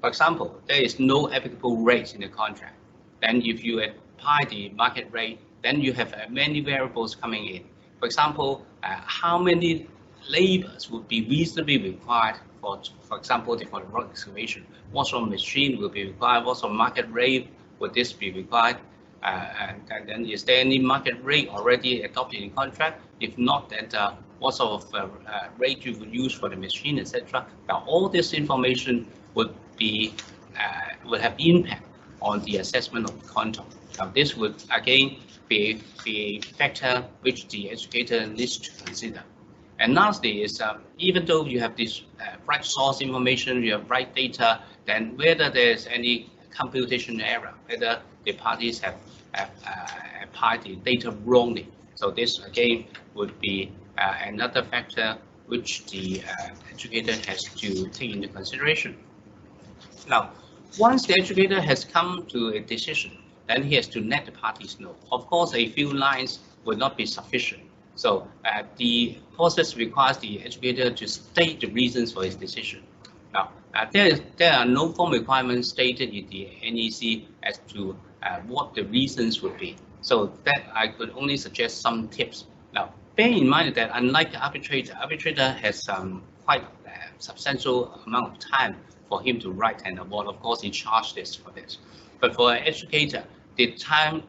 for example, there is no applicable rate in the contract, then if you apply the market rate, then you have many variables coming in. For example, how many laborers would be reasonably required for example, for the rock excavation? What sort of machine will be required? What sort of market rate would this be required? And then is there any market rate already adopted in contract? If not, then what sort of rate you would use for the machine, etc. Now, all this information would have impact on the assessment of the contract. Now, this would again be a factor which the educator needs to consider. And lastly is even though you have this right source information, you have right data, then whether there's any computation error, whether the parties have applied the data wrongly. So this again would be another factor which the educator has to take into consideration. Now, once the educator has come to a decision, then he has to let the parties know. Of course, a few lines would not be sufficient. So the process requires the educator to state the reasons for his decision. Now, there are no formal requirements stated in the NEC as to what the reasons would be. So that I could only suggest some tips. Now, bear in mind that unlike the arbitrator has quite substantial amount of time for him to write an award. Of course, he charged this for this. But for an educator, the time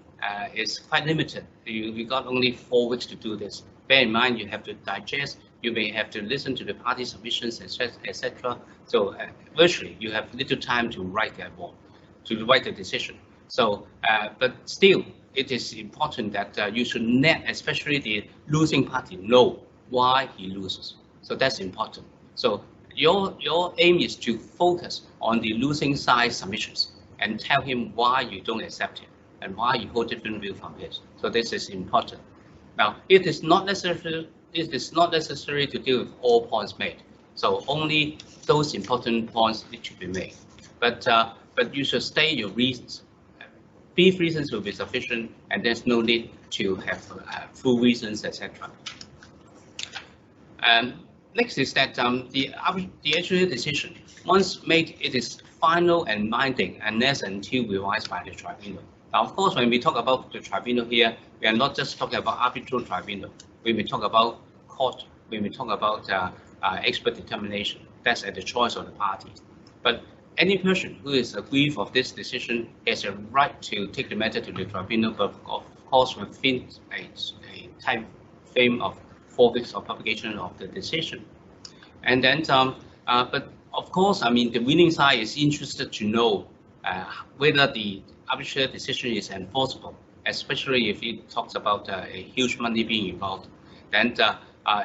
is quite limited. You got only 4 weeks to do this. Bear in mind, you have to digest, you may have to listen to the party submissions, etc. So virtually, you have little time to write the award, to write the decision. So, but still, it is important that you should let, especially the losing party, know why he loses. So that's important. So your aim is to focus on the losing side submissions and tell him why you don't accept it and why you hold different view from his. So this is important. Now, it is not necessary to deal with all points made. So only those important points need to be made. But you should state your reasons. Brief reasons will be sufficient, and there's no need to have full reasons, etc. Next is that the actual decision, once made, it is final and binding unless until revised by the tribunal. Now, of course, when we talk about the tribunal here, we are not just talking about arbitral tribunal. When we talk about court, when we talk about expert determination, that's at the choice of the parties. But any person who is aggrieved of this decision has a right to take the matter to the tribunal, but of course within a time frame of 4 weeks of publication of the decision. And then, but of course, I mean, the winning side is interested to know whether the arbitrary decision is enforceable, especially if it talks about a huge money being involved. Then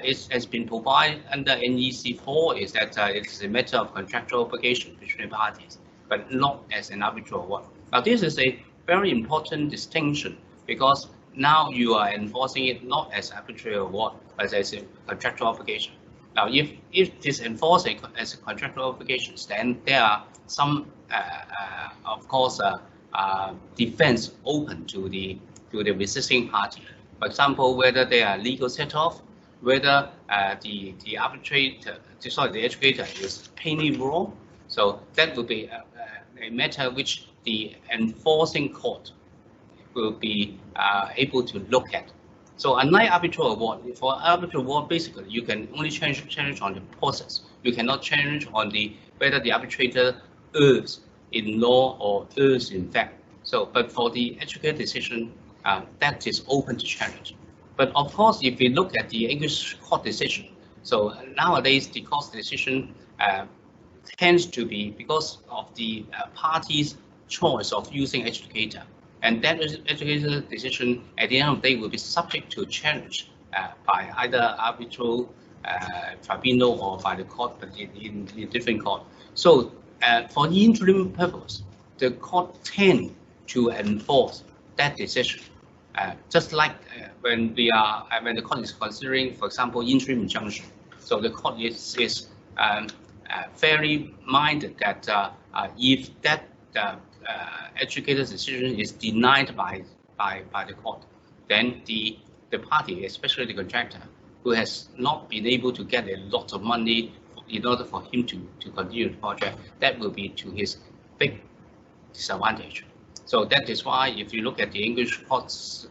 it has been provided under NEC 4 is that it is a matter of contractual obligation between parties, but not as an arbitral award. Now, this is a very important distinction because now you are enforcing it not as arbitrary award, but as a contractual obligation. Now, if it is enforced as a contractual obligation, then there are some, of course, defense open to the resisting party. For example, whether they are legal set-off, whether the educator is plainly wrong. So that will be a matter which the enforcing court will be able to look at. So unlike arbitral award, for arbitral award, basically you can only challenge on the process. You cannot challenge on whether the arbitrator errs in law or errs in fact. So, but for the educator decision, that is open to challenge. But of course, if we look at the English court decision, so nowadays the court decision tends to be because of the party's choice of using educator, and that educator decision at the end of the day will be subject to challenge by either arbitral tribunal or by the court, but in different court. So for the interim purpose, the court tend to enforce that decision. Just like when the court is considering, for example, interim injunction. So the court is fairly minded that if that adjudicator's decision is denied by the court, then the party, especially the contractor, who has not been able to get a lot of money in order for him to continue the project, that will be to his big disadvantage. So that is why, if you look at the English court's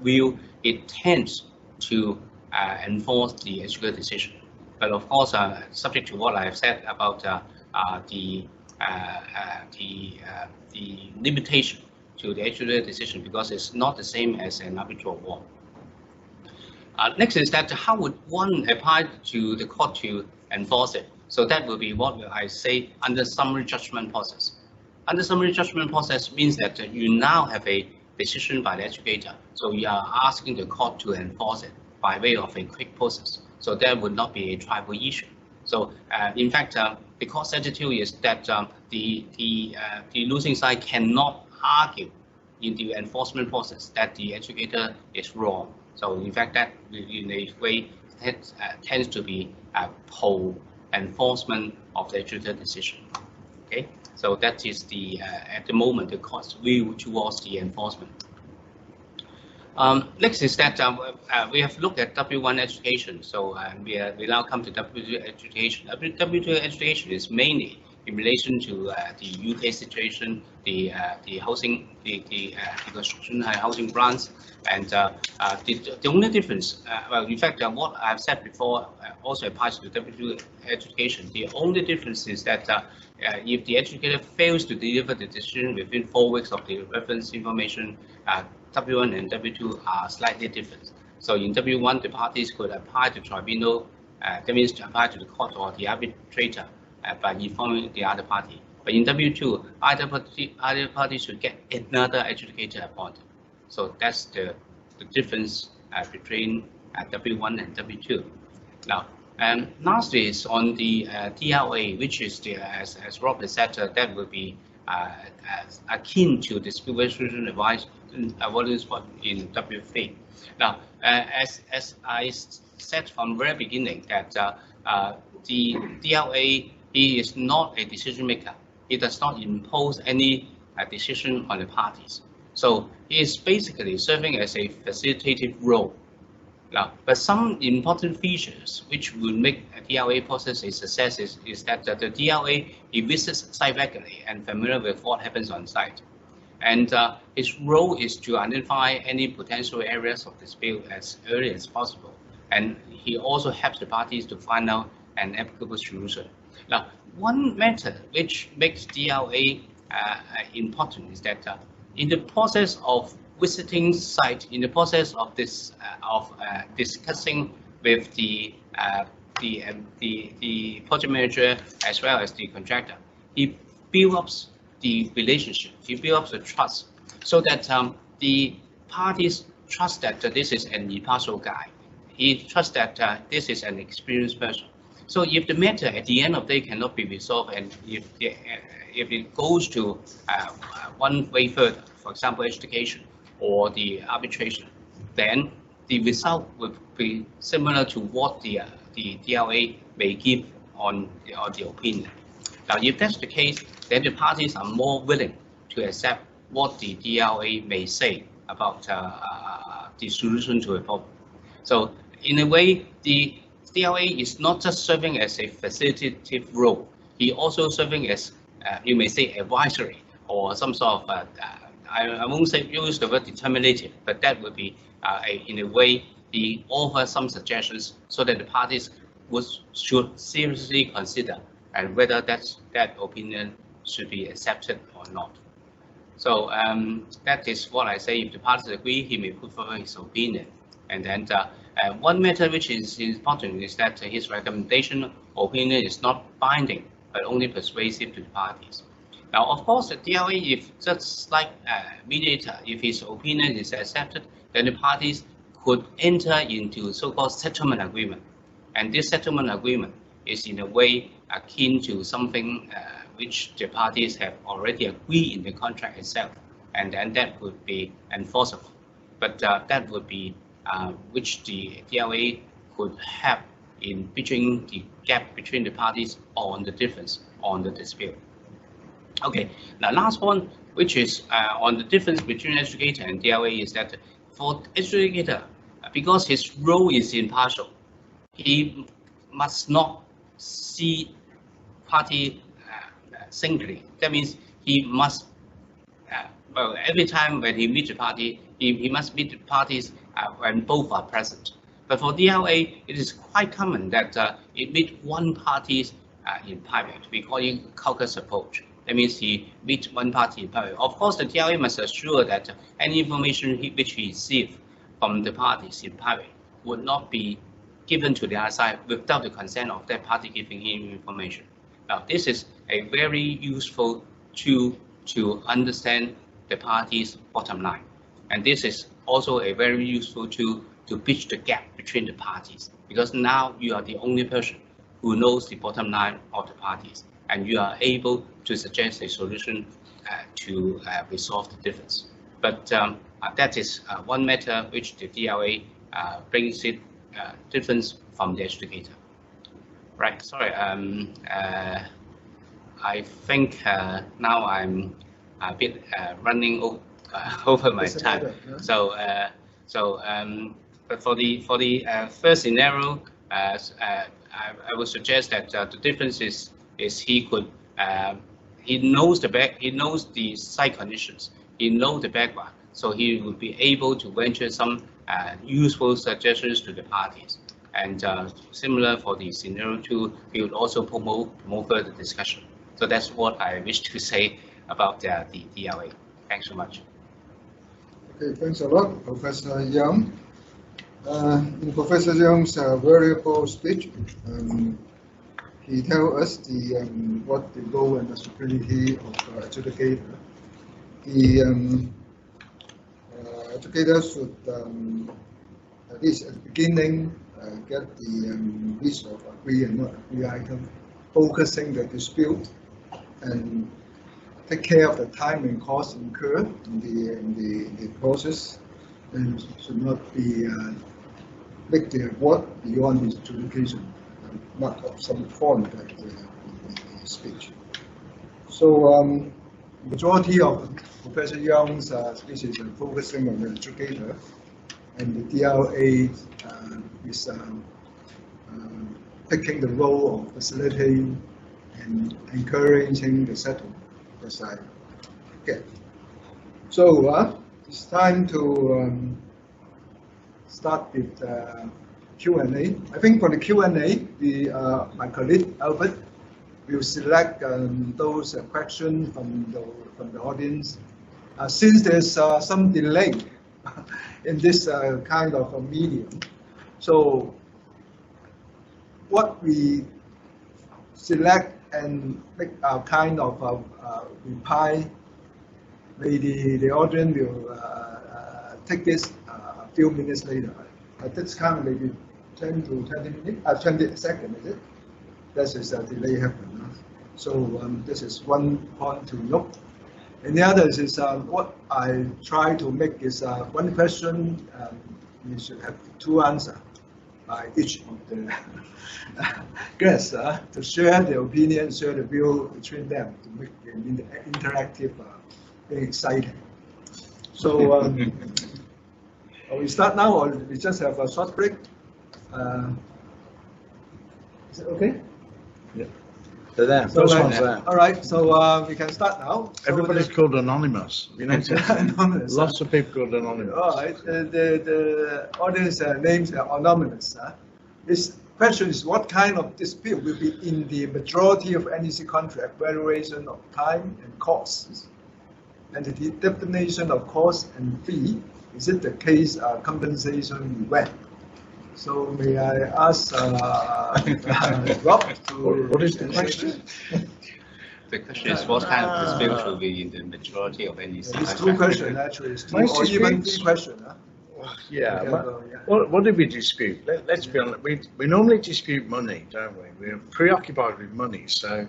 view, it tends to enforce the adjudicator decision. But of course, subject to what I have said about the limitation to the adjudicator decision, because it's not the same as an arbitral award. Next is that how would one apply to the court to enforce it? So that will be what I say under summary judgment process. Under summary judgment process means that you now have a decision by the adjudicator. So you are asking the court to enforce it by way of a quick process. So that would not be a tribal issue. So in fact, the court's attitude is that the losing side cannot argue in the enforcement process that the adjudicator is wrong. So in fact, that in a way tends to be a pro-enforcement of the adjudicator decision. Okay, so that is the at the moment the court's view towards the enforcement. Next is that we have looked at W1 adjudication. So we now come to W2 adjudication. W2 adjudication is mainly in relation to the UK situation, the housing, the construction and housing grants, and the only difference, well, in fact, what I've said before also applies to W2 adjudication. The only difference is that if the adjudicator fails to deliver the decision within 4 weeks of the reference information, W1 and W2 are slightly different. So in W1, the parties could apply to tribunal, that means to apply to the court or the arbitrator by informing the other party. But in W2, either party should get another adjudicator appointed. So that's the difference between W1 and W2. Now, lastly is on the DLA, which is the, as Robert said, that will be akin to the dispute resolution advice avoidance in W3. Now, as I said from the very beginning, that the DLA, he is not a decision maker. He does not impose any decision on the parties. So he is basically serving as a facilitative role. Now, but some important features which will make a DLA process a success is that the DLA, he visits site regularly and familiar with what happens on site. And his role is to identify any potential areas of dispute as early as possible. And he also helps the parties to find out an applicable solution. Now, one method which makes DLA important is that in the process of visiting site, in the process of this discussing with the project manager as well as the contractor, he builds up the relationship, he builds up the trust, so that the parties trust that this is an impartial guy. He trusts that this is an experienced person. So if the matter at the end of the day cannot be resolved, and if it goes to one way further, for example, adjudication or the arbitration, then the result would be similar to what the DLA may give on the opinion. Now, if that's the case, then the parties are more willing to accept what the DLA may say about the solution to a problem. So in a way, the DLA is not just serving as a facilitative role. He also serving as, you may say, advisory or some sort of, I won't say use the word determinative, but that would be, in a way, he offers some suggestions so that the parties should seriously consider and whether that opinion should be accepted or not. So that is what I say. If the parties agree, he may put forward his opinion. And then one matter which is important is that his recommendation opinion is not binding, but only persuasive to the parties. Now, of course, the DLA, if just like mediator, if his opinion is accepted, then the parties could enter into so-called settlement agreement. And this settlement agreement is in a way akin to something which the parties have already agreed in the contract itself, and then that would be enforceable. But that would be which the DLA could have in bridging the gap between the parties on the difference on the dispute. Okay, the last one, which is on the difference between adjudicator and DLA, is that for adjudicator, because his role is impartial, he must not see party singly. That means he must, well, every time when he meets the party, he must meet the parties when both are present. But for DLA, it is quite common that it meets one party in private. We call it caucus approach. That means he meets one party in private. Of course, the DLA must assure that any information which he receives from the parties in private would not be given to the other side without the consent of that party giving him information. Now, this is a very useful tool to understand the party's bottom line. And this is also a very useful tool to bridge the gap between the parties, because now you are the only person who knows the bottom line of the parties, and you are able to suggest a solution to resolve the difference. But that is one matter which the DLA brings it difference from the adjudicator. Right, sorry, I think now I'm a bit running over my time. But for the first scenario, I would suggest that the difference is he knows the site conditions, he knows the background, so he would be able to venture some useful suggestions to the parties. And similar for the scenario 2, he would also promote further discussion. So that's what I wish to say about the DLA. Thanks so much. Okay, thanks a lot, Professor Yeung. In Professor Yeung's variable speech, he tells us what the role and responsibility of adjudicator. The adjudicator should, at least at the beginning, get the list of agree and not agree item, focusing the dispute, and take care of the time and cost incurred in the process, and should not be make the award beyond his adjudication, not of some point like the speech. So majority of Professor Yeung's speech is focusing on the adjudicator, and the DLA is taking the role of facilitating and encouraging the settlement, as I get. So it's time to start with Q&A. I think for the Q&A, my colleague Albert will select those questions from the audience. Since there's some delay in this kind of a medium, so what we select and make a kind of reply, maybe the audience will take this a few minutes later. At this kind of maybe 10 to 20 minutes, 20 seconds, is it? That is a delay happen. So this is one point to note. And the other is what I try to make is one question, you should have 2 answers by each of the guests to share their opinion, share the view between them to make it interactive, very exciting. So we start now, or we just have a short break? Is it okay? Yeah. They're there. So, First one's there. All right, so we can start now. Everybody's called anonymous. You know, anonymous. Lots of people called anonymous. All right, the audience names are anonymous. This question is, what kind of dispute will be in the majority of NEC contract valuation of time and costs? And the definition of cost and fee, is it the case compensation event? So may I ask Rob to... What is the question? The question is, what kind of dispute will be in the majority of NEC? It's 2 questions actually, it's 2 Most or even disputes- 3 questions. Yeah. Yeah. What do we dispute? Let's be honest. We normally dispute money, don't we? We're preoccupied with money. So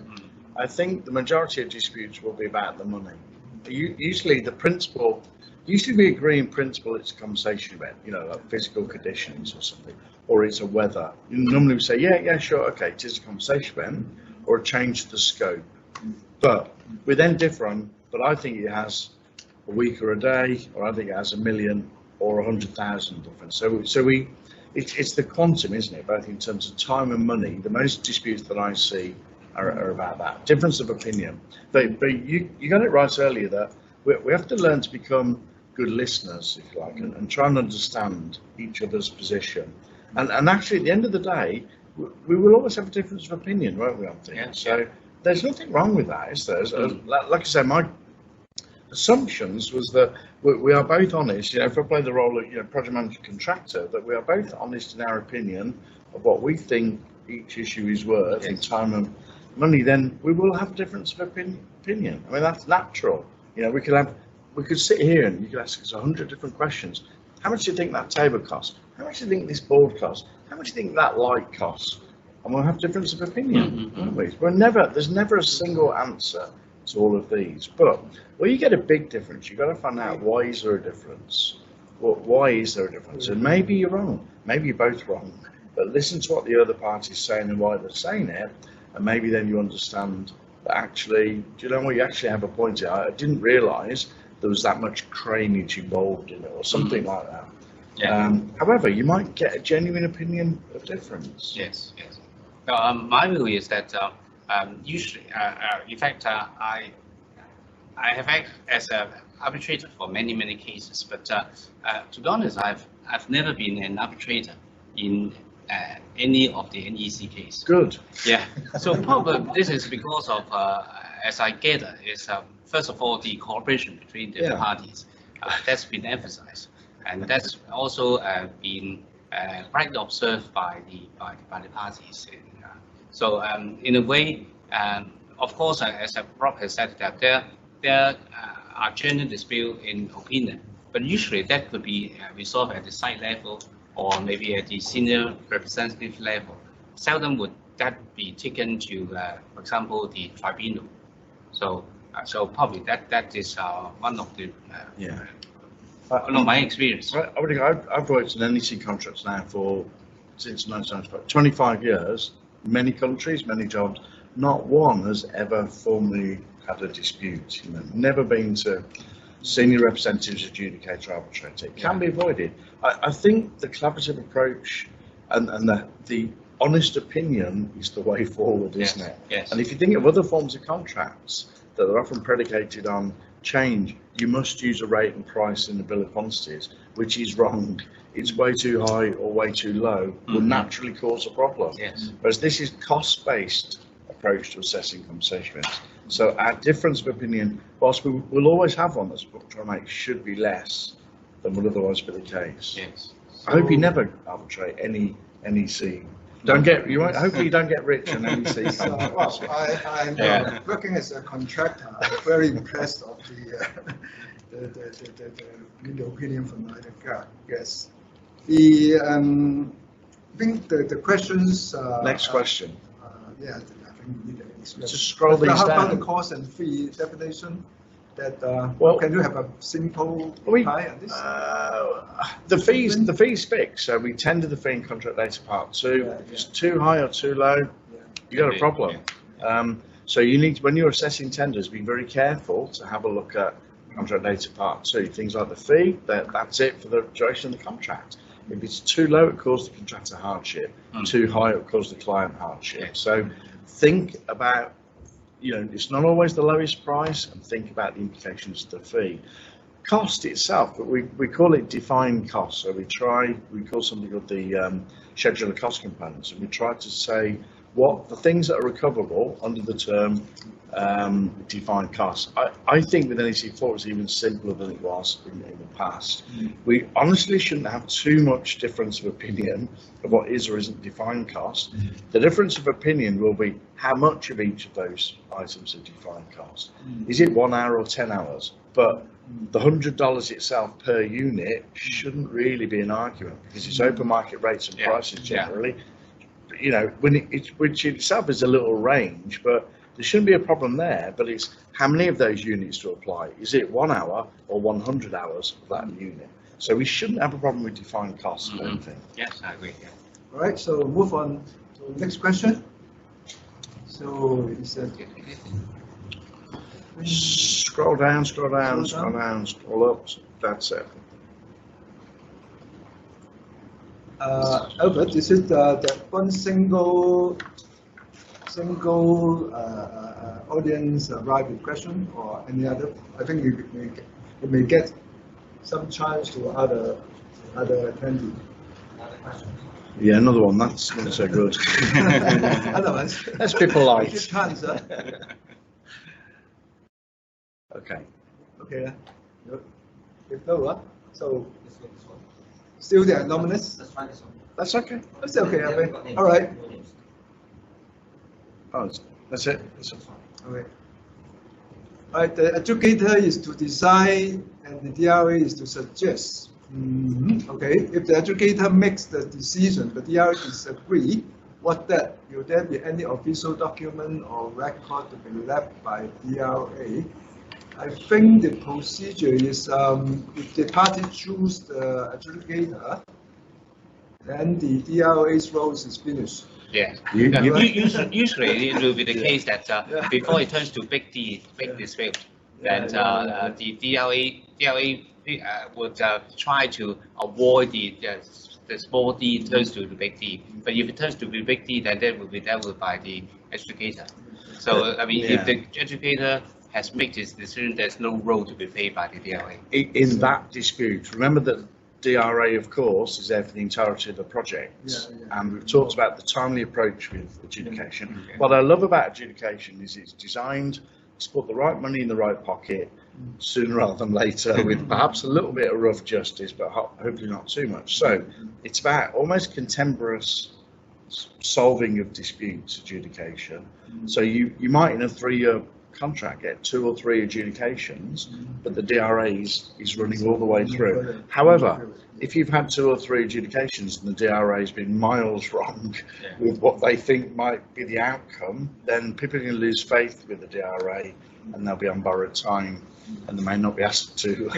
I think the majority of disputes will be about the money. Usually the principle. Usually we agree in principle it's a compensation event, you know, like physical conditions or something, or it's a weather. Normally we say, yeah, sure, okay, it is a compensation event, or a change to the scope. But we then differ on, but I think it has a week or a day, or I think it has 1 million or 100,000 difference. So it's the quantum, isn't it? Both in terms of time and money. The most disputes that I see are about that difference of opinion. But you got it right earlier that we have to learn to become good listeners, if you like, and try and understand each other's position. And actually, at the end of the day, we will always have a difference of opinion, won't we, on things? Yeah. So there's nothing wrong with that, is there? Like I said, my assumptions was that we are both honest. You know, if I play the role of project manager contractor, that we are both honest in our opinion of what we think each issue is worth in time and money. Then we will have a difference of opinion. I mean, that's natural. You know, we could sit here and you could ask us 100 different questions. How much do you think that table costs? How much do you think this board costs? How much do you think that light costs? And we'll have difference of opinion, won't we? There's never a single answer to all of these. But where you get a big difference, you've got to find out, why is there a difference? Why is there a difference? And maybe you're wrong. Maybe you're both wrong. But listen to what the other party's saying and why they're saying it. And maybe then you understand that actually, do you know what, you actually have a point here. I didn't realise there was that much cranage involved in it or something like that. Yeah. However, you might get a genuine opinion of difference. Yes, yes. My view is that usually, in fact, I have acted as an arbitrator for many cases, but to be honest, I've never been an arbitrator in any of the NEC cases. Good. Yeah. So probably this is because of, as I gather, is first of all the cooperation between the parties that's been emphasized, and that's also been rightly observed by the parties. So in a way, of course, as Rob has said, that there are general disputes in opinion, but usually that could be resolved at the site level or maybe at the senior representative level. Seldom would that be taken to, for example, the tribunal. So probably that is one of the one of my experience. I've worked in NEC contracts now since 1995, 25 years. Many countries, many jobs. Not one has ever formally had a dispute. You know, never been to senior representatives, adjudicator, arbitrator. It can be avoided. I think the collaborative approach and the honest opinion is the way forward, isn't it? Yes. And if you think of other forms of contracts that are often predicated on change, you must use a rate and price in the bill of quantities, which is wrong. It's way too high or way too low, will naturally cause a problem. Yes. Whereas this is cost-based approach to assessing compensation. So our difference of opinion, whilst we will always have one that's trying to make should be less than would otherwise be the case. Yes. I hope you never arbitrate any NEC. Hopefully you don't get rich on NEC. I'm working as a contractor. I'm very impressed of the opinion from either guy. Yes. I think the questions. Next question. Yeah, I think we need a just scroll these down. How about the cost and fee definition? That can you have a simple reply on this? The fees fixed. So we tender the fee in contract data part 2. If it's too high or too low, you got a problem. So you need to, when you're assessing tenders, be very careful to have a look at contract data part 2. Things like the fee, that's it for the duration of the contract. If it's too low, it causes the contractor hardship. Too high, it causes the client hardship. So think about, it's not always the lowest price, and think about the implications of the fee. Cost itself, but we call it defined cost. So we call something called the schedule of cost components, and we try to say what the things that are recoverable under the term defined costs. I think with NEC 4 it's even simpler than it was in the past. We honestly shouldn't have too much difference of opinion of what is or isn't defined cost. The difference of opinion will be how much of each of those items are defined cost. Is it 1 hour or 10 hours? But the $100 itself per unit shouldn't really be an argument, because it's open market rates and prices generally. Which itself is a little range, but there shouldn't be a problem there. But it's how many of those units to apply. Is it 1 hour or 100 hours of that unit? So we shouldn't have a problem with defined costs, I don't think. Yes, I agree. All right, so move on to the next question. So he said, Scroll down, scroll down, scroll down, scroll up. That's it. Albert, is it that one single audience write question or any other? I think we may get some chance to other attendees. Yeah, another one. That's not so good. Otherwise, let's be polite. Chance, huh? Okay. Okay. If no, so still the anonymous. Let's try this one. That's okay. That's okay, I think. All right. Oh, that's it. That's it. Okay. All right. The adjudicator is to decide, and the DRA is to suggest. Okay. If the adjudicator makes the decision, the DRA disagree. Will there be any official document or record to be left by DRA? I think the procedure is if the party choose the adjudicator, then the DRA's role is finished. Yeah. Usually it will be the case that before it turns to big dispute, then the DRA would try to avoid the small D turns to the big D. But if it turns to the big D, then that will be dealt with by the adjudicator. So I mean, if the adjudicator has made this decision, there's no role to be paid by the DRA. In that dispute, remember that DRA, of course, is there for the entirety of the project. And we've talked about the timely approach with adjudication. What I love about adjudication is it's designed to put the right money in the right pocket sooner rather than later, with perhaps a little bit of rough justice, but hopefully not too much. So it's about almost contemporaneous solving of disputes, adjudication. So you might in a 3-year contract get 2 or 3 adjudications, but the DRA is running all the way through. However, if you've had 2 or 3 adjudications and the DRA has been miles wrong with what they think might be the outcome, then people are going to lose faith with the DRA and they'll be on borrowed time, and they may not be asked to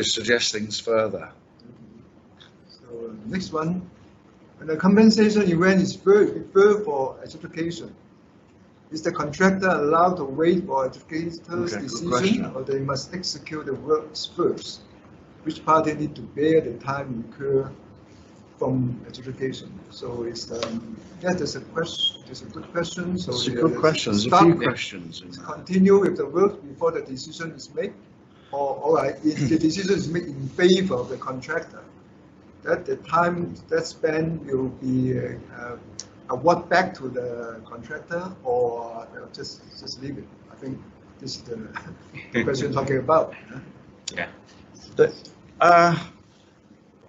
suggest things further. So next one, when the compensation event is referred for adjudication, is the contractor allowed to wait for adjudicator's decision, or they must execute the works first? Which party need to bear the time incurred from adjudication? So it's there's a question. There's a good question. So it's a good question. There's a few questions. Continue with the work before the decision is made, or all right, if the decision is made in favor of the contractor, that the time that spent will be award back to the contractor, or just leave it. I think this is the question talking about. Yeah.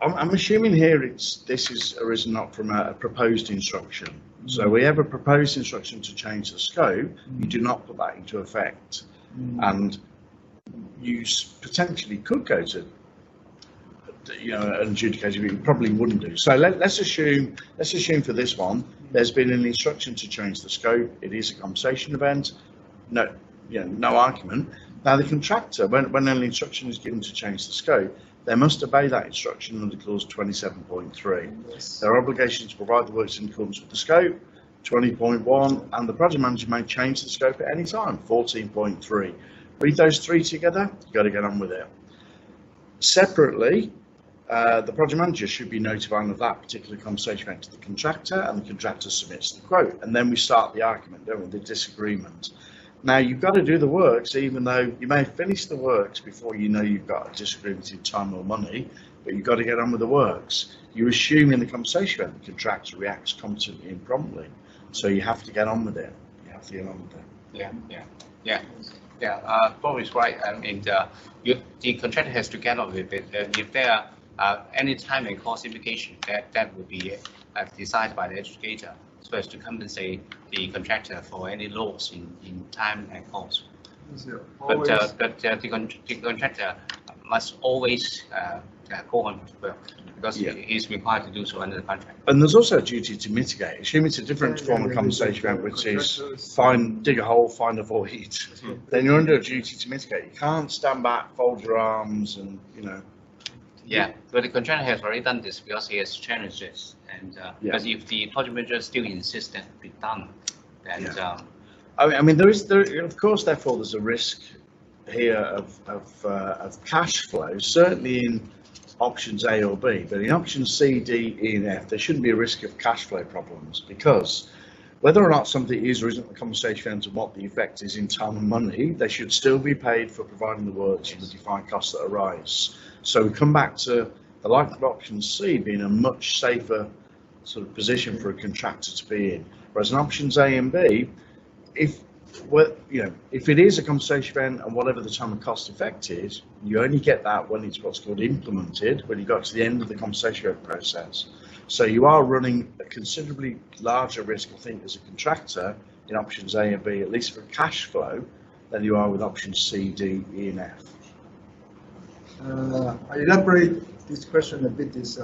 I'm assuming here this is arisen not from a proposed instruction. So we have a proposed instruction to change the scope. You do not put that into effect, and you potentially could go to an adjudicator, but you probably wouldn't do. So let's assume for this one, there's been an instruction to change the scope. It is a compensation event. No argument. Now the contractor, when an instruction is given to change the scope, they must obey that instruction under clause 27.3. Yes. Their obligation to provide the works in accordance with the scope, 20.1, and the project manager may change the scope at any time, 14.3. Read those 3 together, you've got to get on with it. Separately, the project manager should be notifying of that particular compensation event to the contractor, and the contractor submits the quote. And then we start the argument, don't we, the disagreement. Now, you've got to do the works, even though you may finish the works before you know you've got a disagreement in time or money, but you've got to get on with the works. You assume in the compensation event the contractor reacts competently and promptly, so you have to get on with it. You have to get on with it. Yeah. Bob is right. I mean, the contractor has to get on with it. If there are any time and cost implication, that would be decided by the adjudicator, so as to compensate the contractor for any loss in time and cost. But the contractor must always go on with work, because he is required to do so under the contract. And there's also a duty to mitigate. Assume it's a different form of compensation event, which is dig a hole, find a void. Then you're under a duty to mitigate. You can't stand back, fold your arms, and Yeah, but the contractor has already done this because he has challenged this, and but if the project manager still insists that it be done, then I mean, of course, therefore, there's a risk here of cash flow, certainly in options A or B, but in options C, D, E, and F, there shouldn't be a risk of cash flow problems, because whether or not something is or isn't the compensation event and what the effect is in time and money, they should still be paid for providing the works and the defined costs that arise. So we come back to the likely of option C being a much safer sort of position for a contractor to be in. Whereas in options A and B, if it is a compensation event and whatever the time and cost effect is, you only get that when it's what's called implemented, when you got to the end of the compensation event process. So you are running a considerably larger risk, I think, as a contractor in options A and B, at least for cash flow, than you are with options C, D, E, and F. I elaborate this question a bit. Is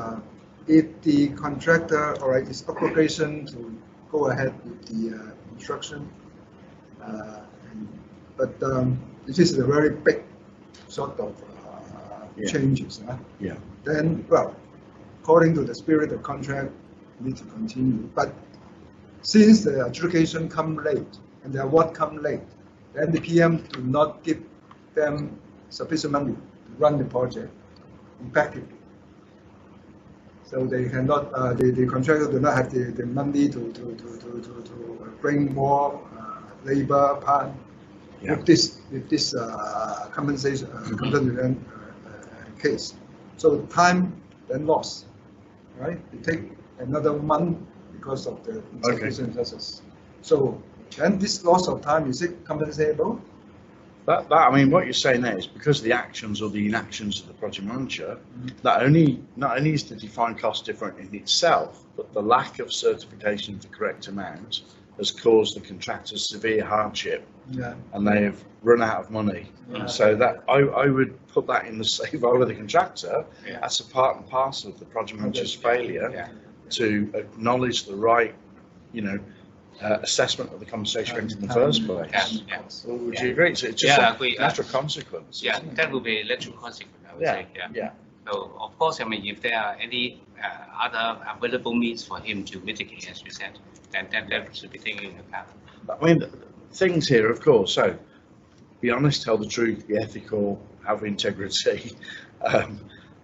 if the contractor is obligation to go ahead with the construction, but this is a very big sort of changes. Then, well, according to the spirit of contract, we need to continue. But since the adjudication come late and the award come late, then the PM do not give them sufficient money to run the project effectively. So they cannot, the contractor do not have the money to bring more labor part with this compensation case. So time then lost, right? It take another month because of the insufficient process. So then this loss of time, is it compensable? I mean, what you're saying there is because of the actions or the inactions of the project manager, not only is the defined cost different in itself, but the lack of certification of the correct amount has caused the contractors severe hardship, and they have run out of money. So that I would put that in the same role of the contractor. That's a part and parcel of the project manager's failure to acknowledge the right, assessment of the compensation rate in the first place. Well, would you agree? So it's just a natural consequence. Yeah, that would be a natural consequence, I would say. So, of course, I mean, if there are any other available means for him to mitigate, as you said, then that should be taken into account. I mean, things here, of course. So, be honest, tell the truth, be ethical, have integrity.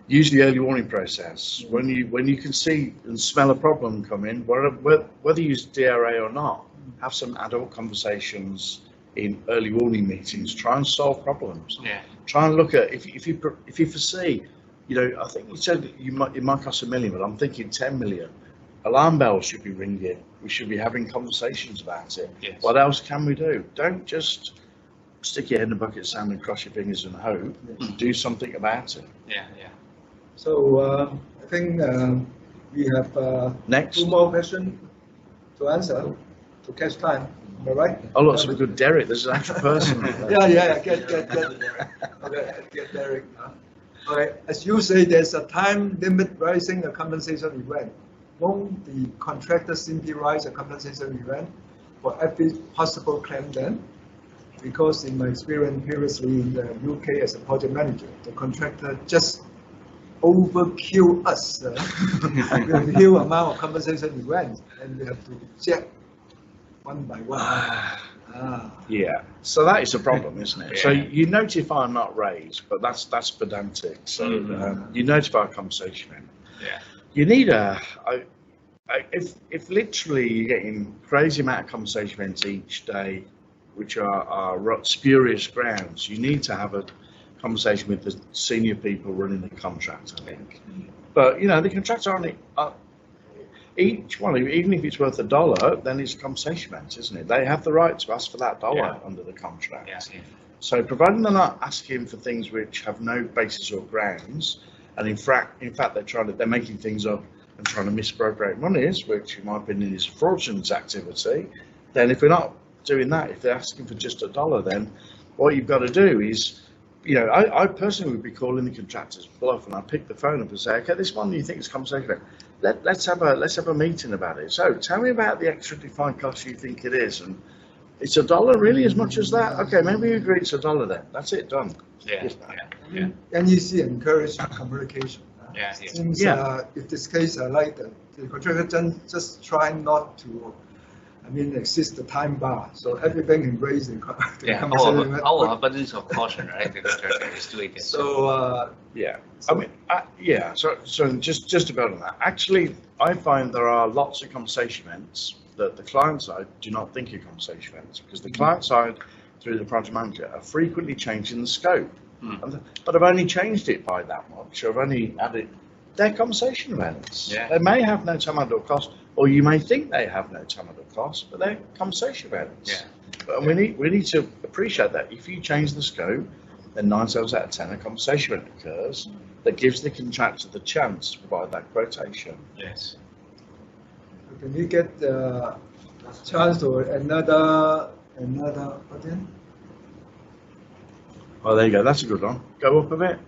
Use the early warning process. When you can see and smell a problem coming, whether you use DRA or not, have some adult conversations in early warning meetings. Try and solve problems. Try and look at if you foresee, I think you said that it might cost $1 million, but I'm thinking 10 million. Alarm bells should be ringing. We should be having conversations about it. What else can we do? Don't just stick your head in a bucket of sand and cross your fingers and hope. Do something about it. So I think we have Next. 2 more questions to answer to catch time. Am I right? Oh, look, some good Derek. There's an actual person. Get Derek. All right. As you say, there's a time limit raising a compensation event. Won't the contractor simply raise a compensation event for every possible claim then? Because in my experience previously in the UK as a project manager, the contractor just overkill us with a huge amount of compensation events, and we have to check one by one. So that is a problem, isn't it? So you notify not raised, but that's pedantic. So you notify a compensation event. You need if literally you're getting crazy amount of compensation events each day, which are spurious grounds, you need to have a conversation with the senior people running the contract, I think. But the contracts aren't each one, even if it's worth $1, then it's a compensation event, isn't it? They have the right to ask for that dollar under the contract. So providing they're not asking for things which have no basis or grounds, and in fact they're making things up and trying to misappropriate monies, which in my opinion is a fraudulent activity, then if we're not doing that, if they're asking for just $1, then what you've got to do is, I personally would be calling the contractor's bluff, and I pick the phone up and say, okay, this one you think is compensation, let's have a meeting about it. So tell me about the extra defined cost you think it is, and it's $1 really as much as that? Okay, maybe you agree it's $1 then. That's it, done. NEC encourage communication. Since if this case like the contractor just try not to I mean, exists the time bar, so everything can raise the Yeah, compensation. our abundance of caution, right? The contractor is doing this. So, Yeah, I mean, yeah. So just to build on that, actually, I find there are lots of compensation events that the client side do not think are compensation events, because the client side, through the project manager, are frequently changing the scope. But I've only changed it by that much. I've only added. They're compensation events. Yeah. They may have no time or cost, or you may think they have no time or cost, but they're compensation events. Yeah. But we need to appreciate that if you change the scope, then 9 times out of 10 a compensation event occurs that gives the contractor the chance to provide that quotation. Yes. can we get the chance to another button? Oh, there you go. That's a good one. Go up a bit.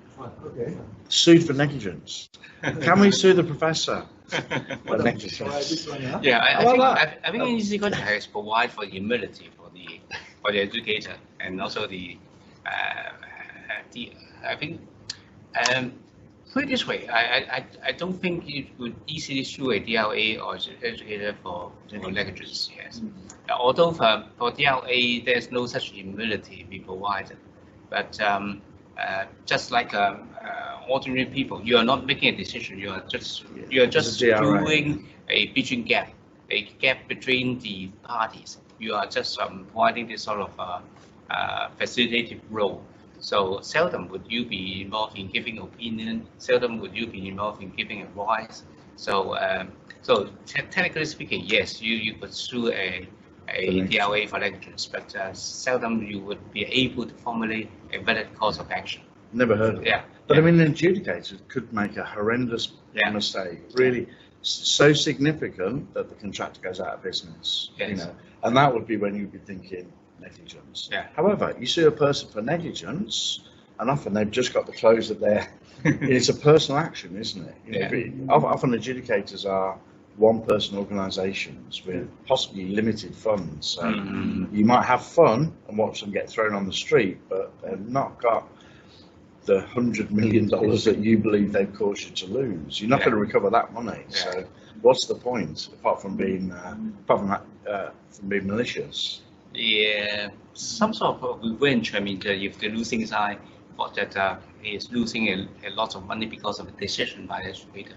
Okay. Sued for negligence. Can we sue the professor for negligence? Try this one, huh? Yeah, I think NEC Contract has provided for humility for the educator, and also I think put it this way, I don't think you would easily sue a DLA or educator for negligence. Yes, although for DLA there's no such humility be provided, but just like ordinary people, you are not making a decision. You are just doing a bridging gap, between the parties. You are just providing this sort of facilitative role. So seldom would you be involved in giving opinion. Seldom would you be involved in giving advice. So technically speaking, yes, you could sue a DLA for negligence, but seldom you would be able to formulate a valid cause of action. Never heard of it. Yeah. But I mean, an adjudicator could make a horrendous mistake, really so significant that the contractor goes out of business. Yes. You know, and that would be when you'd be thinking negligence. Yeah. However, you sue a person for negligence, and often they've just got the close of their. It's a personal action, isn't it? You know, often adjudicators are one-person organisations with possibly limited funds. So you might have fun and watch them get thrown on the street, but they've not got the $100 million that you believe they've caused you to lose. You're not going to recover that money. Yeah. So what's the point apart from being malicious? Yeah, some sort of revenge. I mean, if the losing side thought that he is losing a lot of money because of a decision by the educator,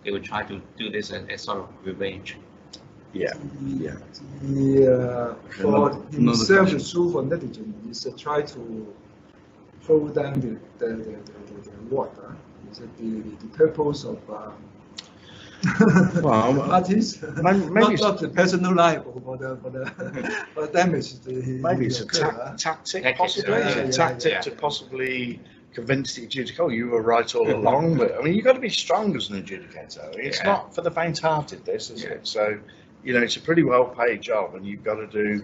they would try to do this as sort of revenge. Yeah, yeah. For himself to sue for negligence is try to throw down the water. Is it the purpose of parties? Maybe not the personal liable for the damage. Maybe it's a tactic, possibly. To possibly convince the adjudicator, oh, you were right all along. But I mean, you've got to be strong as an adjudicator. It's not for the faint-hearted, this, is it? So, you know, it's a pretty well-paid job, and you've got to do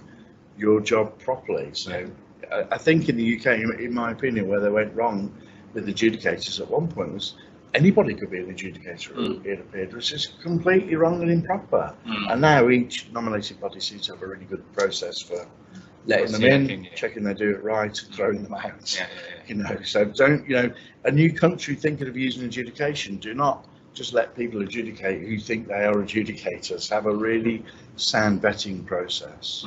your job properly. So, I think in the UK, in my opinion, where they went wrong with adjudicators at one point was anybody could be an adjudicator. It appeared, which is completely wrong and improper. And now each nominated body seems to have a really good process for letting them in, checking they do it right, throwing them out. You know, so don't, you know, a new country thinking of using adjudication, do not just let people adjudicate who think they are adjudicators. Have a really sound vetting process.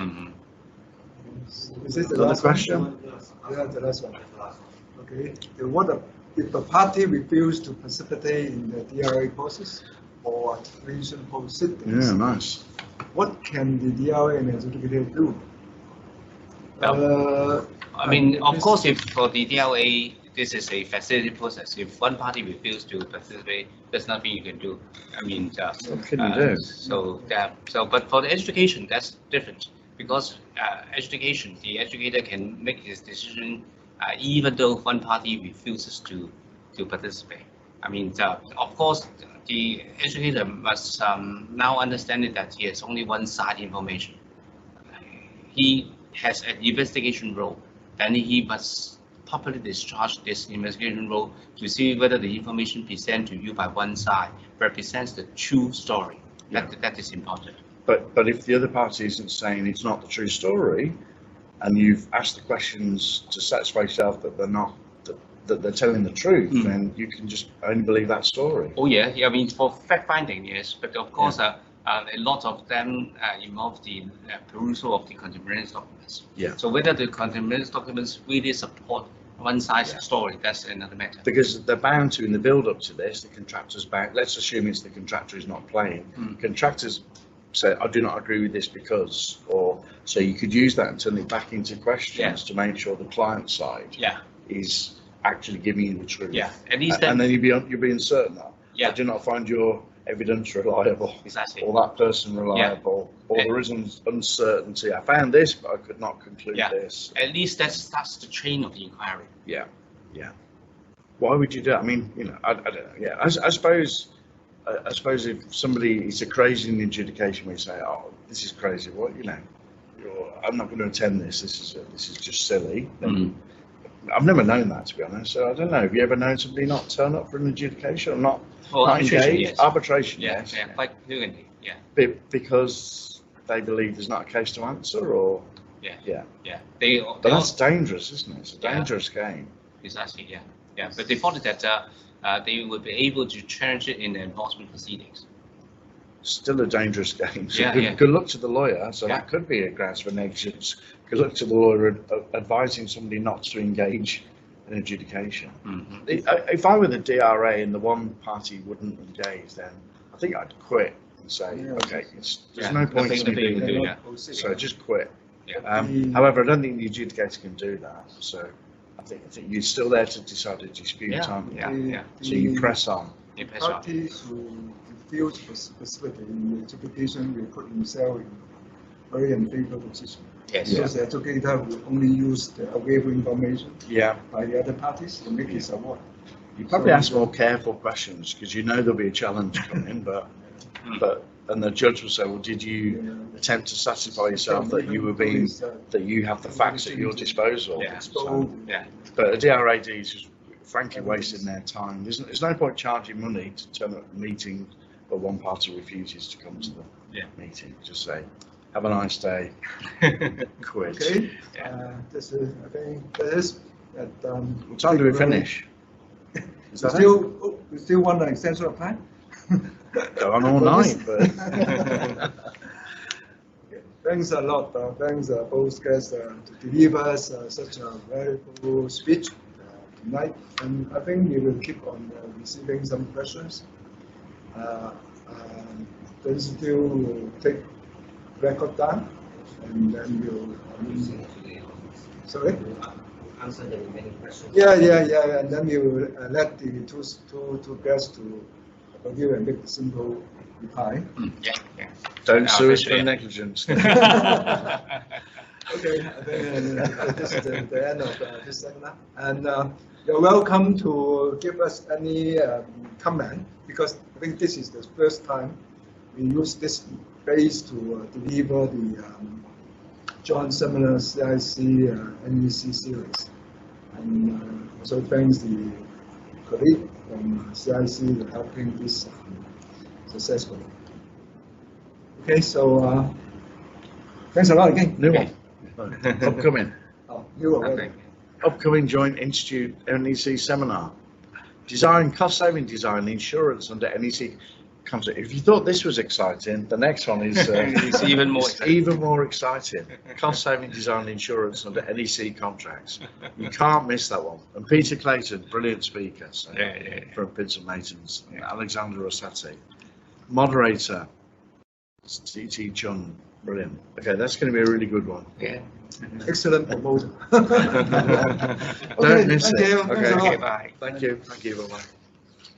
Is this the last question? Yeah, the last one. Okay. If a party refuses to participate in the DRA process or arbitration proceedings, nice. What can the DRA and the adjudicator do? I mean, of course, if for the DLA, this is a facility process. If one party refuses to participate, there's nothing you can do. I mean, what can you do? But for the education, that's different because education, the educator can make his decision even though one party refuses to participate. I mean, of course, the educator must now understand that he has only one side information. He has an investigation role, then he must properly discharge this investigation role to see whether the information presented to you by one side represents the true story. That is important. But if the other party isn't saying it's not the true story, and you've asked the questions to satisfy yourself that they're not, that they're telling the truth, then you can just only believe that story. Oh yeah. I mean, for fact finding, yes, but of course, a lot of them involve the perusal of the contemporaneous documents. Yeah. So whether the contemporaneous documents really support one side's story, that's another matter. Because they're bound to, in the build-up to this, the contractor's bound. Let's assume it's the contractor is not playing. Contractors say, I do not agree with this because, or so you could use that and turn it back into questions to make sure the client side is actually giving you the truth. Yeah, at least and then you're being certain that I do not find your evidence reliable, or that person reliable, or there is uncertainty. I found this, but I could not conclude this. At least that's the chain of the inquiry. Yeah. Why would you do that? I mean, you know, I don't know. Yeah, I suppose if somebody is a crazy in the adjudication, we say, oh, this is crazy. What, you know, I'm not going to attend this. This is just silly. I've never known that, to be honest. So I don't know. Have you ever known somebody not turn up for an adjudication or not Arbitration, engaged? yes. Arbitration, Yeah, yes. quite fluently. Yeah. Because they believe there's not a case to answer, or Yeah. But that's dangerous, isn't it? It's a dangerous game. Exactly. Yeah. But they thought that they would be able to challenge it in the enforcement proceedings. Still a dangerous game. So Yeah, good luck to the lawyer. So that could be a grounds for negligence. Good luck to the lawyer advising somebody not to engage in adjudication. If I were the DRA and the one party wouldn't engage, then I think I'd quit and say, okay, there's no point in me doing that. So just quit. However, I don't think the adjudicator can do that. So I think you're still there to decide a dispute, aren't you? So you press on. Parties who refuse specifically in the adjudication will put himself in very unfavorable position. Yes. Because the adjudicator will only use the available information by the other parties to make his award. You probably ask more careful questions because you know there'll be a challenge coming, and the judge will say, well, did you attempt to satisfy yourself that you were being, that you have the facts at your disposal? But a DRAD is just frankly wasting their time. There's no point charging money to turn up a meeting where one party refuses to come to the meeting. Just say, have a nice day, quit. Okay, this is, I think that is that. What time do we finish? Is that we still want an extension of time? Go on all night, but. Thanks a lot. Thanks both guests to deliver us such a very full speech tonight. And I think we will keep on receiving some questions. Then still take record down, and then we'll. Sorry. Answer the remaining questions. Yeah. And then we will let the two guests to give a big simple reply. Don't sue us for negligence. Okay, I think this is the end of this seminar. And you're welcome to give us any comment, because I think this is the first time we use this base to deliver the joint seminar CIC NEC series. And also thanks the colleague from CIC for helping this successfully. Okay, so thanks a lot again. New one. Upcoming. New one. Upcoming Joint Institute NEC seminar. Cost-saving design insurance under NEC Consultant. If you thought this was exciting, the next one is it's even more exciting. Cost-saving design insurance under NEC contracts. You can't miss that one. And Peter Clayton, brilliant speaker from Prince & Masons. Alexander Rossetti. Moderator, T.T. Chung. Brilliant. Okay, that's going to be a really good one. Excellent proposal. Don't miss it. Okay, Bye. Thank you. Bye-bye.